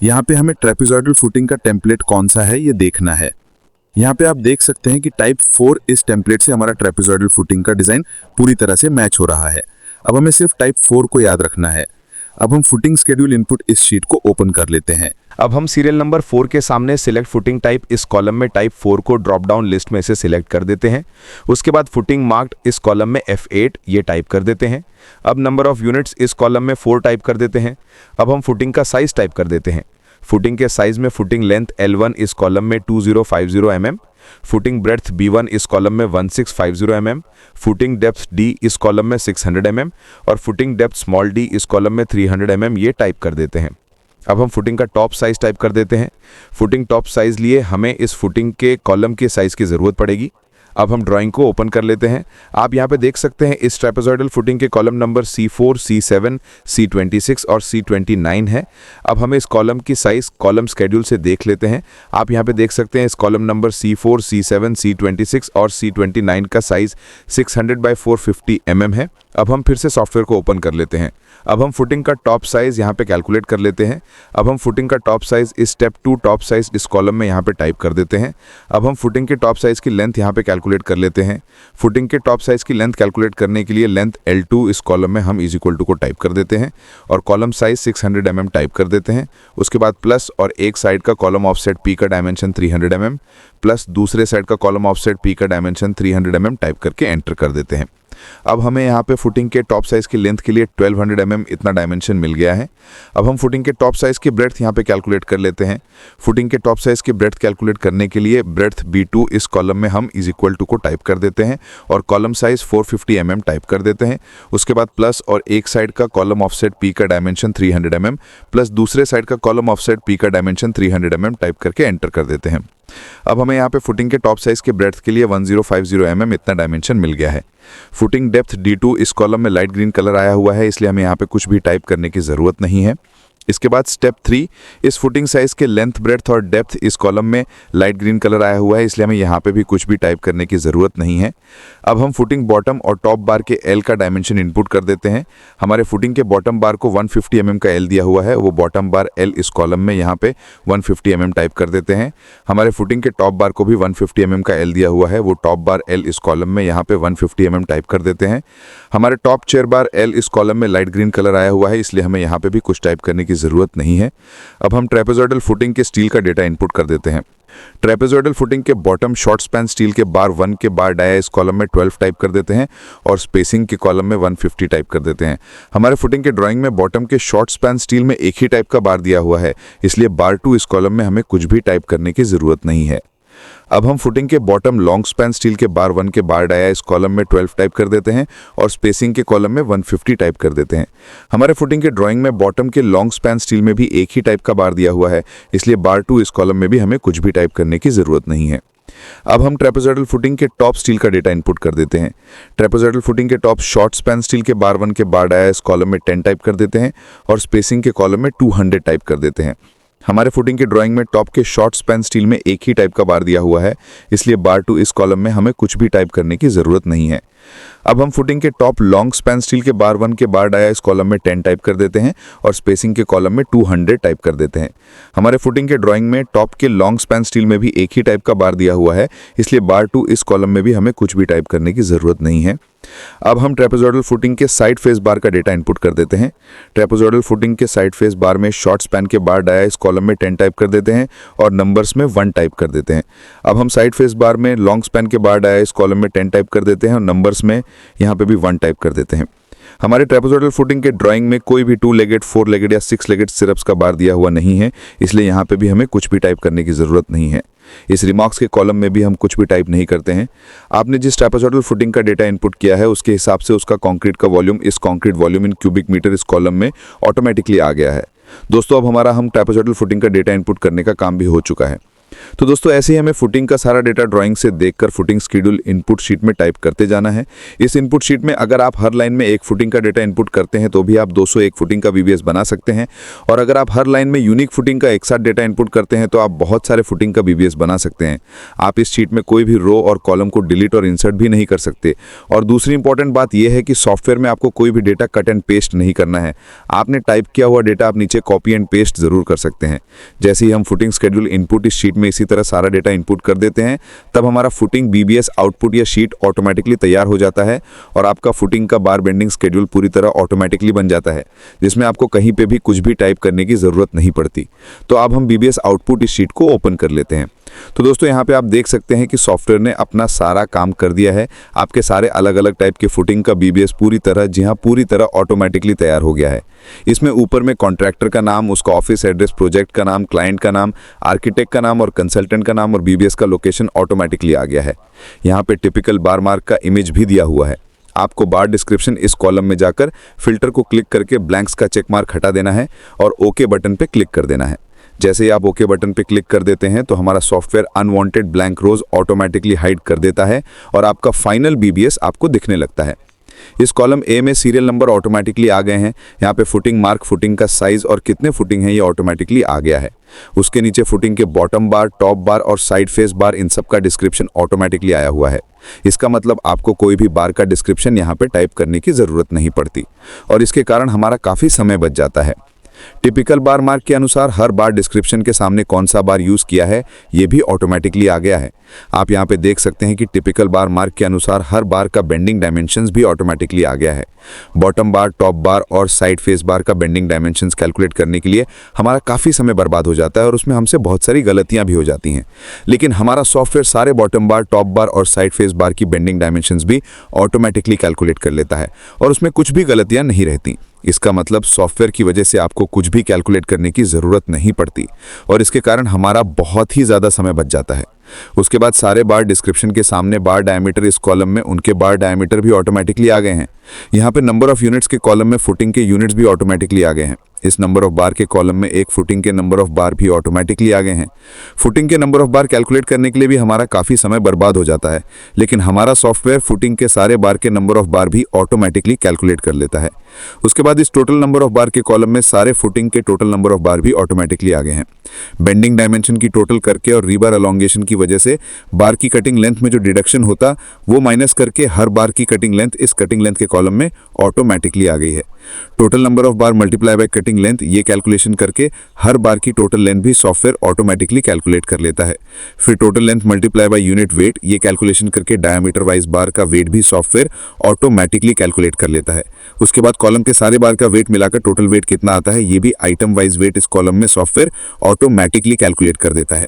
यहाँ पे हमें ट्रेपेजॉइडल फुटिंग का टेम्पलेट कौन सा है ये देखना है। यहाँ पे आप देख सकते हैं कि टाइप 4 इस टेम्पलेट से हमारा ट्रेपेजॉइडल फुटिंग का डिज़ाइन पूरी तरह से मैच हो रहा है। अब हमें सिर्फ टाइप 4 को याद रखना है। अब हम फुटिंग स्केड्यूल इनपुट इस शीट को ओपन कर लेते हैं। अब हम सीरियल नंबर 4 के सामने सिलेक्ट फुटिंग टाइप इस कॉलम में टाइप 4 को ड्रॉप डाउन लिस्ट में से सिलेक्ट कर देते हैं। उसके बाद फुटिंग मार्क्ड इस कॉलम में F8 ये टाइप कर देते हैं। अब नंबर ऑफ यूनिट्स इस कॉलम में 4 टाइप कर देते हैं। अब हम फुटिंग का साइज टाइप कर देते हैं। फुटिंग के साइज में फुटिंग लेंथ L1 इस कॉलम में 2050 mm, फुटिंग ब्रेड्थ B1 इस कॉलम में 1650 mm, फुटिंग डेप्थ D इस कॉलम में 600 mm और फुटिंग डेप्थ स्मॉल d इस कॉलम में 300 mm ये टाइप कर देते हैं। अब हम फुटिंग का टॉप साइज टाइप कर देते हैं। फुटिंग टॉप साइज लिए हमें इस फुटिंग के कॉलम के साइज की ज़रूरत पड़ेगी। अब हम ड्राइंग को ओपन कर लेते हैं। आप यहाँ पे देख सकते हैं इस ट्रेपेजॉइडल फुटिंग के column number C4, C7, C26 और C29 है। अब हमें इस कॉलम की साइज कॉलम स्केड्यूल से देख लेते हैं। आप यहाँ पे देख सकते हैं इस column number C4, C7, C26 और C29 का साइज 600 by 450 mm है। अब हम फिर से सॉफ्टवेयर को ओपन कर लेते हैं। अब हम फुटिंग का टॉप साइज यहाँ पे कैलकुलेट कर लेते हैं। अब हम फुटिंग का टॉप साइज इस स्टेप 2 टॉप साइज इस कॉलम में यहाँ पे टाइप कर देते हैं। अब हम फुटिंग के टॉप साइज की लेंथ यहाँ पे कैलकुलेट कर लेते हैं। फुटिंग के टॉप साइज की लेंथ कैलकुलेट करने के लिए लेंथ L2 इस कॉलम में हम इज इक्वल टू को टाइप कर देते हैं और कॉलम साइज 600 mm टाइप कर देते हैं। उसके बाद प्लस और एक साइड का कॉलम ऑफसेट P का डायमेंशन 300 mm प्लस दूसरे साइड का कॉलम ऑफसेट P का डायमेंशन 300 mm टाइप करके एंटर कर देते हैं। अब हमें यहाँ पे फुटिंग के टॉप साइज की लेंथ के लिए 1200 mm इतना डायमेंशन मिल गया है। अब हम फुटिंग के टॉप साइज की ब्रेड्थ यहाँ पे कैलकुलेट कर लेते हैं। फुटिंग के टॉप साइज की ब्रेड्थ कैलकुलेट करने के लिए ब्रेड्थ B2 इस कॉलम में हम इज इक्वल टू को टाइप कर देते हैं और कॉलम साइज 450 mm टाइप कर देते हैं। उसके बाद प्लस और एक साइड का कॉलम ऑफसेट P का डायमेंशन 300 mm प्लस दूसरे साइड का कॉलम ऑफसेट P का डायमेंशन 300 mm टाइप करके एंटर कर देते हैं। अब हमें यहाँ पे फुटिंग के टॉप साइज के ब्रेड्थ के लिए 1050 mm इतना डायमेंशन मिल गया है। फुटिंग डेप्थ D2 इस कॉलम में लाइट ग्रीन कलर आया हुआ है, इसलिए हमें यहाँ पे कुछ भी टाइप करने की ज़रूरत नहीं है। इसके बाद स्टेप 3 इस फुटिंग साइज के लेंथ ब्रेड्थ और डेप्थ इस कॉलम में लाइट ग्रीन कलर आया हुआ है, इसलिए हमें यहाँ पे भी कुछ भी टाइप करने की ज़रूरत नहीं है। अब हम फुटिंग बॉटम और टॉप बार के L का डायमेंशन इनपुट कर देते हैं। हमारे फुटिंग के बॉटम बार को 150 mm का L दिया हुआ है, वो बॉटम बार L इस कॉलम में यहाँ पे 150 mm टाइप कर देते हैं। हमारे फुटिंग के टॉप बार को भी 150 mm का L दिया हुआ है, वो टॉप बार L इस कॉलम में यहाँ पे 150 mm टाइप कर देते हैं। हमारे टॉप चेयर बार L इस कॉलम में लाइट ग्रीन कलर आया हुआ है, इसलिए हमें यहाँ पे भी कुछ टाइप करने की ज़रूरत नहीं है। अब हम ट्रेपेजॉइडल फुटिंग के स्टील का डेटा इनपुट कर देते हैं। ट्रेपेजॉइडल फुटिंग के बॉटम शॉर्ट स्पैन स्टील के बार 1 के बार डाया इस कॉलम में 12 टाइप कर देते हैं और स्पेसिंग के कॉलम में 150 टाइप कर देते हैं। हमारे फुटिंग के ड्राइंग में बॉटम के शॉर्ट स्पैन स्टील में एक ही टाइप का बार दिया हुआ है, इसलिए बार 2 इस कॉलम में हमें कुछ भी टाइप करने की ज़रूरत नहीं है। अब हम फुटिंग के बॉटम लॉन्ग स्पैन स्टील के बार 1 के बार डाया इस कॉलम में 12 टाइप कर देते हैं और स्पेसिंग के कॉलम में 150 टाइप कर देते हैं। हमारे फुटिंग के ड्राइंग में बॉटम के लॉन्ग स्पैन स्टील में भी एक ही टाइप का बार दिया हुआ है, इसलिए बार 2 इस कॉलम में भी हमें कुछ भी टाइप करने की ज़रूरत नहीं है। अब हम ट्रेपेजॉइडल फुटिंग के टॉप स्टील का डेटा इनपुट कर देते हैं। ट्रेपेजॉइडल फुटिंग के टॉप शॉर्ट स्पैन स्टील के बार 1 के बार डाया इस कॉलम में 10 टाइप कर देते हैं और स्पेसिंग के कॉलम में 200 टाइप कर देते हैं। हमारे फुटिंग के ड्राइंग में टॉप के शॉर्ट स्पैन स्टील में एक ही टाइप का बार दिया हुआ है, इसलिए बार 2 इस कॉलम में हमें कुछ भी टाइप करने की ज़रूरत नहीं है। अब हम फुटिंग के टॉप लॉन्ग स्पैन स्टील के बार 1 के बार डाया इस कॉलम में 10 टाइप कर देते हैं और स्पेसिंग के कॉलम में 200 टाइप कर देते हैं। हमारे फुटिंग के ड्राइंग में टॉप के लॉन्ग स्पैन स्टील में भी एक ही टाइप का बार दिया हुआ है, इसलिए बार 2 इस कॉलम में भी हमें कुछ भी टाइप करने की ज़रूरत नहीं है। अब हम ट्रेपेजॉइडल फुटिंग के साइड फेस बार का डेटा इनपुट कर देते हैं। ट्रेपेजॉइडल फुटिंग के साइड फेस बार में शॉर्ट स्पैन के बार डाया इस कॉलम में 10 टाइप कर देते हैं और नंबर्स में 1 टाइप कर देते हैं। अब हम साइड फेस बार में लॉन्ग स्पैन के बार डाया इस कॉलम में 10 टाइप कर देते हैं और नंबर्स में यहाँ पे भी 1 टाइप कर देते हैं। हमारे ट्रेपेजॉइडल फुटिंग के ड्राइंग में कोई भी 2 लेगेड, 4 लेगेड या 6 लेगेड सिरप्स का बार दिया हुआ नहीं है, इसलिए यहाँ पे भी हमें कुछ भी टाइप करने की ज़रूरत नहीं है। इस रिमार्क्स के कॉलम में भी हम कुछ भी टाइप नहीं करते हैं। आपने जिस ट्रेपेजॉइडल फुटिंग का डेटा इनपुट किया है उसके हिसाब से उसका कंक्रीट का वॉल्यूम इस concrete volume in cubic metre इस कॉलम में ऑटोमेटिकली आ गया है। दोस्तों, अब हम ट्रेपेजॉइडल फुटिंग का डेटा इनपुट करने का काम भी हो चुका है। तो दोस्तों ऐसे ही हमें फुटिंग का सारा डेटा ड्राइंग से देखकर फुटिंग शेड्यूल इनपुट शीट में टाइप करते जाना है। इस इनपुट शीट में अगर आप हर लाइन में एक फुटिंग का डेटा इनपुट करते हैं तो भी आप 201 फुटिंग का वीबीएस बना सकते हैं, और अगर आप हर लाइन में यूनिक फुटिंग का एक साथ डेटा इनपुट करते हैं तो आप बहुत सारे फुटिंग का वीबीएस बना सकते हैं। आप इस शीट में कोई भी रो और कॉलम को डिलीट और इंसर्ट भी नहीं कर सकते। और दूसरी इंपॉर्टेंट बात यह है कि सॉफ्टवेयर में आपको कोई भी डेटा कट एंड पेस्ट नहीं करना है। आपने टाइप किया हुआ डेटा आप नीचे कॉपी एंड पेस्ट जरूर कर सकते हैं। जैसे ही हम फुटिंग शेड्यूल इनपुट इस शीट में इसी तरह सारा डेटा इनपुट कर देते हैं, तब हमारा फुटिंग बीबीएस आउटपुट या शीट ऑटोमेटिकली तैयार हो जाता है और आपका फुटिंग का बार बेंडिंग शेड्यूल पूरी तरह ऑटोमेटिकली बन जाता है, जिसमें आपको कहीं पे भी कुछ भी टाइप करने की जरूरत नहीं पड़ती। तो अब हम बीबीएस आउटपुट इस शीट को ओपन कर लेते हैं। तो दोस्तों यहाँ पे आप देख सकते हैं कि सॉफ्टवेयर ने अपना सारा काम कर दिया है। आपके सारे अलग अलग टाइप के फुटिंग का बीबीएस पूरी तरह ऑटोमेटिकली तैयार हो गया है। इसमें ऊपर में कॉन्ट्रैक्टर का नाम, उसका ऑफिस एड्रेस, प्रोजेक्ट का नाम, क्लाइंट का नाम, आर्किटेक्ट का नाम और कंसल्टेंट का नाम और बीबीएस का लोकेशन ऑटोमेटिकली आ गया है। यहाँ पे टिपिकल बार मार्क का इमेज भी दिया हुआ है। आपको बार डिस्क्रिप्शन इस कॉलम में जाकर फिल्टर को क्लिक करके ब्लैंक्स का चेक मार्क हटा देना है और ओके बटन पे क्लिक कर देना है। जैसे ही आप ओके बटन पे क्लिक कर देते हैं तो हमारा सॉफ्टवेयर अनवांटेड ब्लैंक रोज ऑटोमेटिकली हाइड कर देता है और आपका फाइनल बीबीएस आपको दिखने लगता है। इस कॉलम ए में सीरियल नंबर ऑटोमेटिकली आ गए हैं। यहाँ पे फुटिंग मार्क, फुटिंग का साइज और कितने फुटिंग है ये ऑटोमेटिकली आ गया है। उसके नीचे फुटिंग के बॉटम बार, टॉप बार और साइड फेस बार, इन सब का डिस्क्रिप्शन ऑटोमेटिकली आया हुआ है। इसका मतलब आपको कोई भी बार का डिस्क्रिप्शन यहाँ पे टाइप करने की ज़रूरत नहीं पड़ती और इसके कारण हमारा काफ़ी समय बच जाता है। टिपिकल बार मार्क के अनुसार हर बार डिस्क्रिप्शन के सामने कौन सा बार यूज़ किया है ये भी ऑटोमेटिकली आ गया है। आप यहाँ पे देख सकते हैं कि टिपिकल बार मार्क के अनुसार हर बार का बेंडिंग डायमेंशंस भी ऑटोमेटिकली आ गया है। बॉटम बार, टॉप बार और साइड फेस बार का बेंडिंग डायमेंशंस कैलकुलेट करने के लिए हमारा काफ़ी समय बर्बाद हो जाता है और उसमें हमसे बहुत सारी गलतियाँ भी हो जाती हैं। लेकिन हमारा सॉफ्टवेयर सारे बॉटम बार, टॉप बार और साइड फेस बार की बेंडिंग डायमेंशंस भी ऑटोमेटिकली कैलकुलेट कर लेता है और उसमें कुछ भी गलतियाँ नहीं रहती। इसका मतलब सॉफ्टवेयर की वजह से आपको कुछ भी कैलकुलेट करने की ज़रूरत नहीं पड़ती और इसके कारण हमारा बहुत ही ज़्यादा समय बच जाता है। उसके बाद सारे बार डिस्क्रिप्शन के सामने बार डायमीटर इस कॉलम में उनके बार डायमीटर भी ऑटोमेटिकली आ गए हैं। यहाँ पे नंबर ऑफ यूनिट्स के कॉलम में फुटिंग के यूनिट्स भी ऑटोमेटिकली आ गए हैं। इस नंबर ऑफ बार के कॉलम में एक फुटिंग के नंबर ऑफ बार भी ऑटोमेटिकली आ गए हैं। फुटिंग के नंबर ऑफ बार कैलकुलेट करने के लिए भी हमारा काफ़ी समय बर्बाद हो जाता है, लेकिन हमारा सॉफ्टवेयर फुटिंग के सारे बार के नंबर ऑफ बार भी ऑटोमेटिकली कैलकुलेट कर लेता है। उसके बाद इस टोटल नंबर ऑफ बार के कॉलम में सारे फुटिंग के टोटल नंबर ऑफ बार भी ऑटोमेटिकली आ गए हैं। बेंडिंग डायमेंशन की टोटल करके और रीबार अलोंगेशन की वजह से बार की कटिंग लेंथ में जो डिडक्शन होता वो माइनस करके हर बार की कटिंग लेंथ इस कटिंग लेंथ के कॉलम में ऑटोमेटिकली आ गई है। Total number of bar multiply by cutting length ये कैलकुलेशन करके हर बार की टोटल लेंथ भी सॉफ्टवेयर ऑटोमेटिकली कैलकुलेट कर लेता है। फिर total length multiply by unit weight ये कैलकुलेशन करके डायमीटर वाइज बार का वेट भी सॉफ्टवेयर ऑटोमेटिकली कैलकुलेट कर लेता है। उसके बाद कॉलम के सारे बार का वेट मिलाकर टोटल वेट कितना आता है ये भी आइटम वाइज वेट इस कॉलम में सॉफ्टवेयर ऑटोमेटिकली कैलकुलेट कर देता है।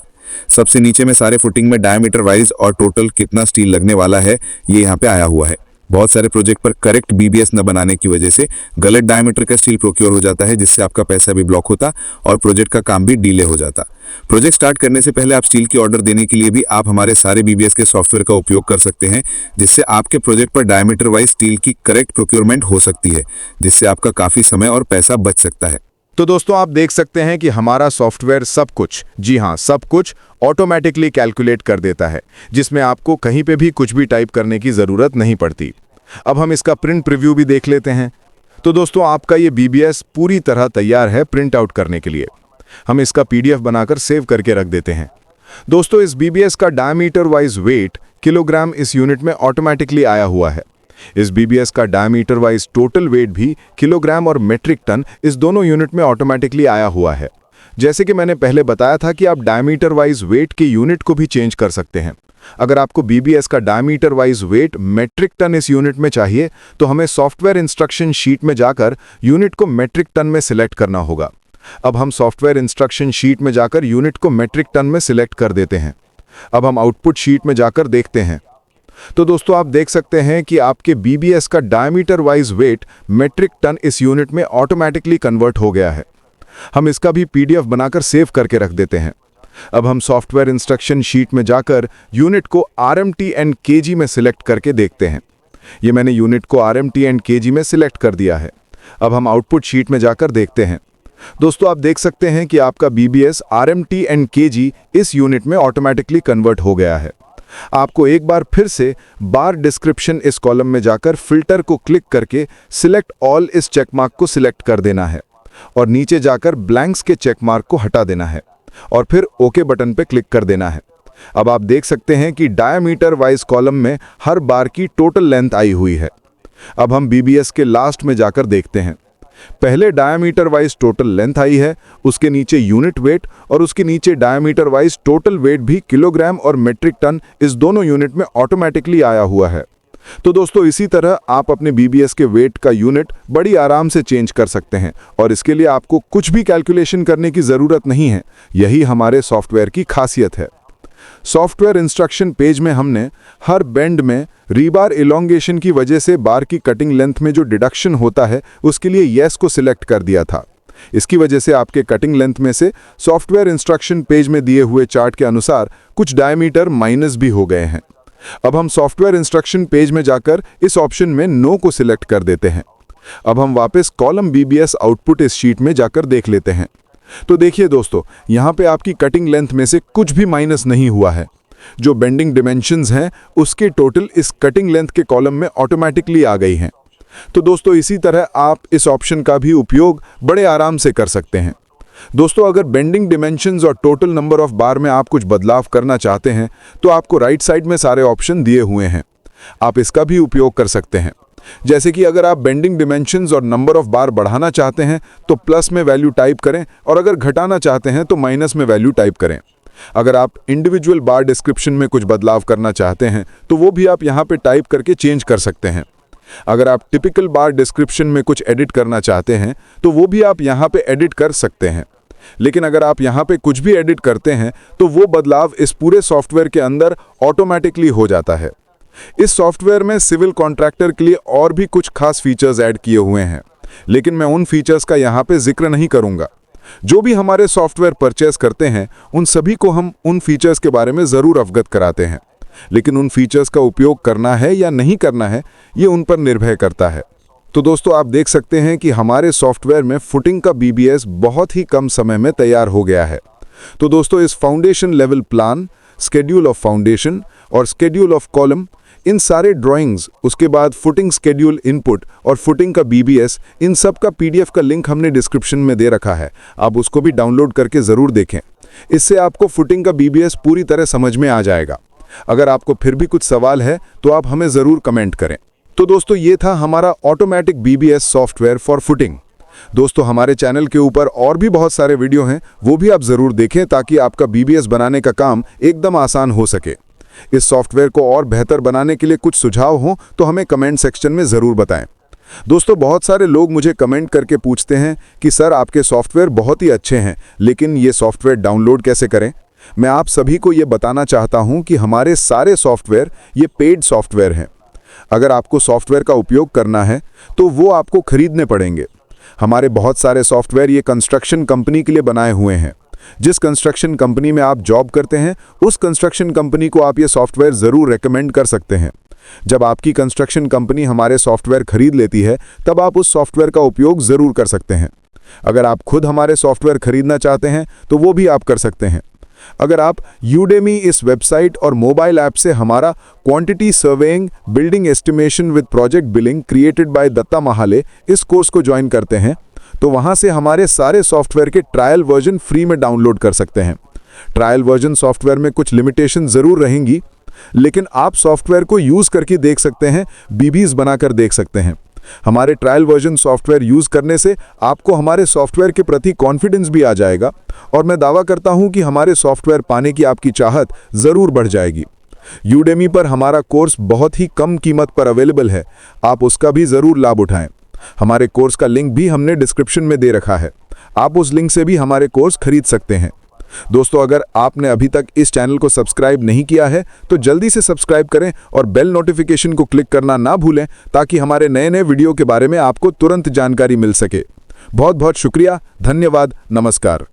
सबसे नीचे में सारे फुटिंग में डायमीटर वाइज और टोटल कितना स्टील लगने वाला है ये यहाँ पे आया हुआ है। बहुत सारे प्रोजेक्ट पर करेक्ट बीबीएस न बनाने की वजह से गलत डायमीटर का स्टील प्रोक्योर हो जाता है, जिससे आपका पैसा भी ब्लॉक होता और प्रोजेक्ट का काम भी डिले हो जाता। प्रोजेक्ट स्टार्ट करने से पहले आप स्टील की ऑर्डर देने के लिए भी आप हमारे सारे बीबीएस के सॉफ्टवेयर का उपयोग कर सकते हैं, जिससे आपके प्रोजेक्ट पर डायमीटर वाइज स्टील की करेक्ट प्रोक्योरमेंट हो सकती है, जिससे आपका काफ़ी समय और पैसा बच सकता है। तो दोस्तों आप देख सकते हैं कि हमारा सॉफ्टवेयर सब कुछ, जी हाँ सब कुछ ऑटोमेटिकली कैलकुलेट कर देता है, जिसमें आपको कहीं पे भी कुछ भी टाइप करने की ज़रूरत नहीं पड़ती। अब हम इसका प्रिंट प्रीव्यू भी देख लेते हैं। तो दोस्तों आपका ये बीबीएस पूरी तरह तैयार है प्रिंट आउट करने के लिए। हम इसका पीडीएफ बनाकर सेव करके रख देते हैं। दोस्तों इस बीबीएस का डायमीटर वाइज वेट किलोग्राम इस यूनिट में ऑटोमेटिकली आया हुआ है। इस बीबीएस का डायमीटर वाइज टोटल वेट भी किलोग्राम और मेट्रिक टन इस दोनों यूनिट में ऑटोमेटिकली आया हुआ है। जैसे कि मैंने पहले बताया था कि आप डायमीटर वाइज वेट के यूनिट को भी चेंज कर सकते हैं। अगर आपको बीबीएस का diameter wise weight metric ton इस यूनिट में चाहिए तो हमें सॉफ्टवेयर इंस्ट्रक्शन शीट में जाकर यूनिट को मेट्रिक टन में सिलेक्ट करना होगा। अब हम सॉफ्टवेयर इंस्ट्रक्शन शीट में जाकर यूनिट को मेट्रिक टन में सिलेक्ट कर देते हैं। अब हम आउटपुट शीट में जाकर देखते हैं। तो दोस्तों आप देख सकते हैं कि आपके बीबीएस का diameter wise weight metric ton इस यूनिट में ऑटोमेटिकली कन्वर्ट हो गया है। हम इसका भी पीडीएफ बनाकर सेव करके रख देते हैं। अब हम सॉफ्टवेयर इंस्ट्रक्शन शीट में जाकर यूनिट को आरएमटी एंड केजी में सिलेक्ट करके देखते हैं। ये मैंने यूनिट को आरएमटी एंड केजी में सिलेक्ट कर दिया है। अब हम आउटपुट शीट में जाकर देखते हैं। दोस्तों आप देख सकते हैं कि आपका BBS RMT एंड KG इस यूनिट में ऑटोमेटिकली कन्वर्ट हो गया है। आपको एक बार फिर से बार डिस्क्रिप्शन इस कॉलम में जाकर फिल्टर को क्लिक करके सिलेक्ट ऑल इस चेक मार्क को सिलेक्ट कर देना है और नीचे जाकर ब्लैंक्स के चेक मार्क को हटा देना है और फिर ओके बटन पर क्लिक कर देना है। अब आप देख सकते हैं कि डायमीटर वाइज कॉलम में हर बार की टोटल लेंथ आई हुई है। अब हम BBS के लास्ट में जाकर देखते हैं। पहले डायमीटर वाइज टोटल लेंथ आई है, उसके नीचे यूनिट वेट और उसके नीचे डायमीटर वाइज टोटल वेट भी किलोग्राम और मेट्रिक टन इस दोनों यूनिट में ऑटोमेटिकली आया हुआ है। तो दोस्तों इसी तरह आप अपने BBS के वेट का यूनिट बड़ी आराम से चेंज कर सकते हैं और इसके लिए आपको कुछ भी कैलकुलेशन करने की ज़रूरत नहीं है। यही हमारे सॉफ्टवेयर की खासियत है। सॉफ्टवेयर इंस्ट्रक्शन पेज में हमने हर बेंड में रीबार इलोंगेशन की वजह से बार की कटिंग लेंथ में जो डिडक्शन होता है उसके लिए येस को सिलेक्ट कर दिया था। इसकी वजह से आपके कटिंग लेंथ में से सॉफ्टवेयर इंस्ट्रक्शन पेज में दिए हुए चार्ट के अनुसार कुछ डायमीटर माइनस भी हो गए हैं। अब हम सॉफ्टवेयर इंस्ट्रक्शन पेज में जाकर इस ऑप्शन में नो को सिलेक्ट कर देते हैं। अब हम वापस कॉलम BBS आउटपुट इस शीट में जाकर देख लेते हैं। तो देखिए दोस्तों, यहाँ पे आपकी कटिंग लेंथ में से कुछ भी माइनस नहीं हुआ है। जो बेंडिंग डिमेंशंस हैं उसके टोटल इस कटिंग लेंथ के कॉलम में ऑटोमेटिकली आ गई हैं। तो दोस्तों इसी तरह आप इस ऑप्शन का भी उपयोग बड़े आराम से कर सकते हैं। दोस्तों अगर बेंडिंग डिमेंशंस और टोटल नंबर ऑफ बार में आप कुछ बदलाव करना चाहते हैं तो आपको राइट साइड में सारे ऑप्शन दिए हुए हैं, आप इसका भी उपयोग कर सकते हैं। जैसे कि अगर आप बेंडिंग डिमेंशंस और नंबर ऑफ बार बढ़ाना चाहते हैं तो प्लस में वैल्यू टाइप करें और अगर घटाना चाहते हैं तो माइनस में वैल्यू टाइप करें। अगर आप इंडिविजुअल बार डिस्क्रिप्शन में कुछ बदलाव करना चाहते हैं तो वो भी आप यहाँ पे टाइप करके चेंज कर सकते हैं। अगर आप टिपिकल बार डिस्क्रिप्शन में कुछ एडिट करना चाहते हैं तो वो भी आप यहाँ पे एडिट कर सकते हैं। लेकिन अगर आप यहाँ पे कुछ भी एडिट करते हैं तो वो बदलाव इस पूरे सॉफ्टवेयर के अंदर ऑटोमेटिकली हो जाता है। इस सॉफ्टवेयर में सिविल कॉन्ट्रैक्टर के लिए और भी कुछ खास फीचर्स ऐड किए हुए हैं, लेकिन मैं उन फीचर्स का यहाँ पे जिक्र नहीं करूँगा। जो भी हमारे सॉफ्टवेयर परचेस करते हैं उन सभी को हम उन फीचर्स के बारे में ज़रूर अवगत कराते हैं, लेकिन उन फीचर्स का उपयोग करना है या नहीं करना है ये उन पर निर्भर करता है। तो दोस्तों आप देख सकते हैं कि हमारे सॉफ्टवेयर में फुटिंग का BBS बहुत ही कम समय में तैयार हो गया है। तो दोस्तों इस foundation level plan, schedule of foundation और स्केड्यूल ऑफ कॉलम, इन सारे ड्राइंग्स, उसके बाद फुटिंग स्केड्यूल इनपुट और फुटिंग का BBS, इन सब का PDF का लिंक हमने डिस्क्रिप्शन में दे रखा है। आप उसको भी डाउनलोड करके ज़रूर देखें। इससे आपको फुटिंग का BBS पूरी तरह समझ में आ जाएगा। अगर आपको फिर भी कुछ सवाल है तो आप हमें ज़रूर कमेंट करें। तो दोस्तों ये था हमारा automatic BBS software for footing. दोस्तों हमारे चैनल के ऊपर और भी बहुत सारे वीडियो हैं, वो भी आप ज़रूर देखें ताकि आपका BBS बनाने का काम एकदम आसान हो सके। इस सॉफ्टवेयर को और बेहतर बनाने के लिए कुछ सुझाव हों तो हमें कमेंट सेक्शन में ज़रूर बताएं। दोस्तों बहुत सारे लोग मुझे कमेंट करके पूछते हैं कि सर आपके सॉफ्टवेयर बहुत ही अच्छे हैं, लेकिन ये सॉफ्टवेयर डाउनलोड कैसे करें। मैं आप सभी को ये बताना चाहता हूँ कि हमारे सारे सॉफ्टवेयर ये पेड सॉफ्टवेयर हैं। अगर आपको सॉफ्टवेयर का उपयोग करना है तो वो आपको खरीदने पड़ेंगे। हमारे बहुत सारे सॉफ्टवेयर ये कंस्ट्रक्शन कंपनी के लिए बनाए हुए हैं। जिस कंस्ट्रक्शन कंपनी में आप जॉब करते हैं उस कंस्ट्रक्शन कंपनी को आप ये सॉफ्टवेयर ज़रूर रेकमेंड कर सकते हैं। जब आपकी कंस्ट्रक्शन कंपनी हमारे सॉफ्टवेयर खरीद लेती है तब आप उस सॉफ्टवेयर का उपयोग ज़रूर कर सकते हैं। अगर आप खुद हमारे सॉफ्टवेयर खरीदना चाहते हैं तो वो भी आप कर सकते हैं। अगर आप यूडेमी इस वेबसाइट और मोबाइल ऐप से हमारा quantity surveying building estimation with project billing created by Datta Mahale इस कोर्स को ज्वाइन करते हैं तो वहां से हमारे सारे सॉफ्टवेयर के ट्रायल वर्जन फ्री में डाउनलोड कर सकते हैं। ट्रायल वर्जन सॉफ्टवेयर में कुछ लिमिटेशन ज़रूर रहेंगी, लेकिन आप सॉफ्टवेयर को यूज़ करके देख सकते हैं, BBS बनाकर देख सकते हैं। हमारे ट्रायल वर्जन सॉफ्टवेयर यूज़ करने से आपको हमारे सॉफ्टवेयर के प्रति कॉन्फिडेंस भी आ जाएगा और मैं दावा करता हूं कि हमारे सॉफ्टवेयर पाने की आपकी चाहत ज़रूर बढ़ जाएगी। यूडेमी पर हमारा कोर्स बहुत ही कम कीमत पर अवेलेबल है, आप उसका भी ज़रूर लाभ उठाएं। हमारे कोर्स का लिंक भी हमने डिस्क्रिप्शन में दे रखा है, आप उस लिंक से भी हमारे कोर्स खरीद सकते हैं। दोस्तों अगर आपने अभी तक इस चैनल को सब्सक्राइब नहीं किया है तो जल्दी से सब्सक्राइब करें और बेल नोटिफिकेशन को क्लिक करना ना भूलें ताकि हमारे नए नए वीडियो के बारे में आपको तुरंत जानकारी मिल सके। बहुत बहुत शुक्रिया, धन्यवाद, नमस्कार।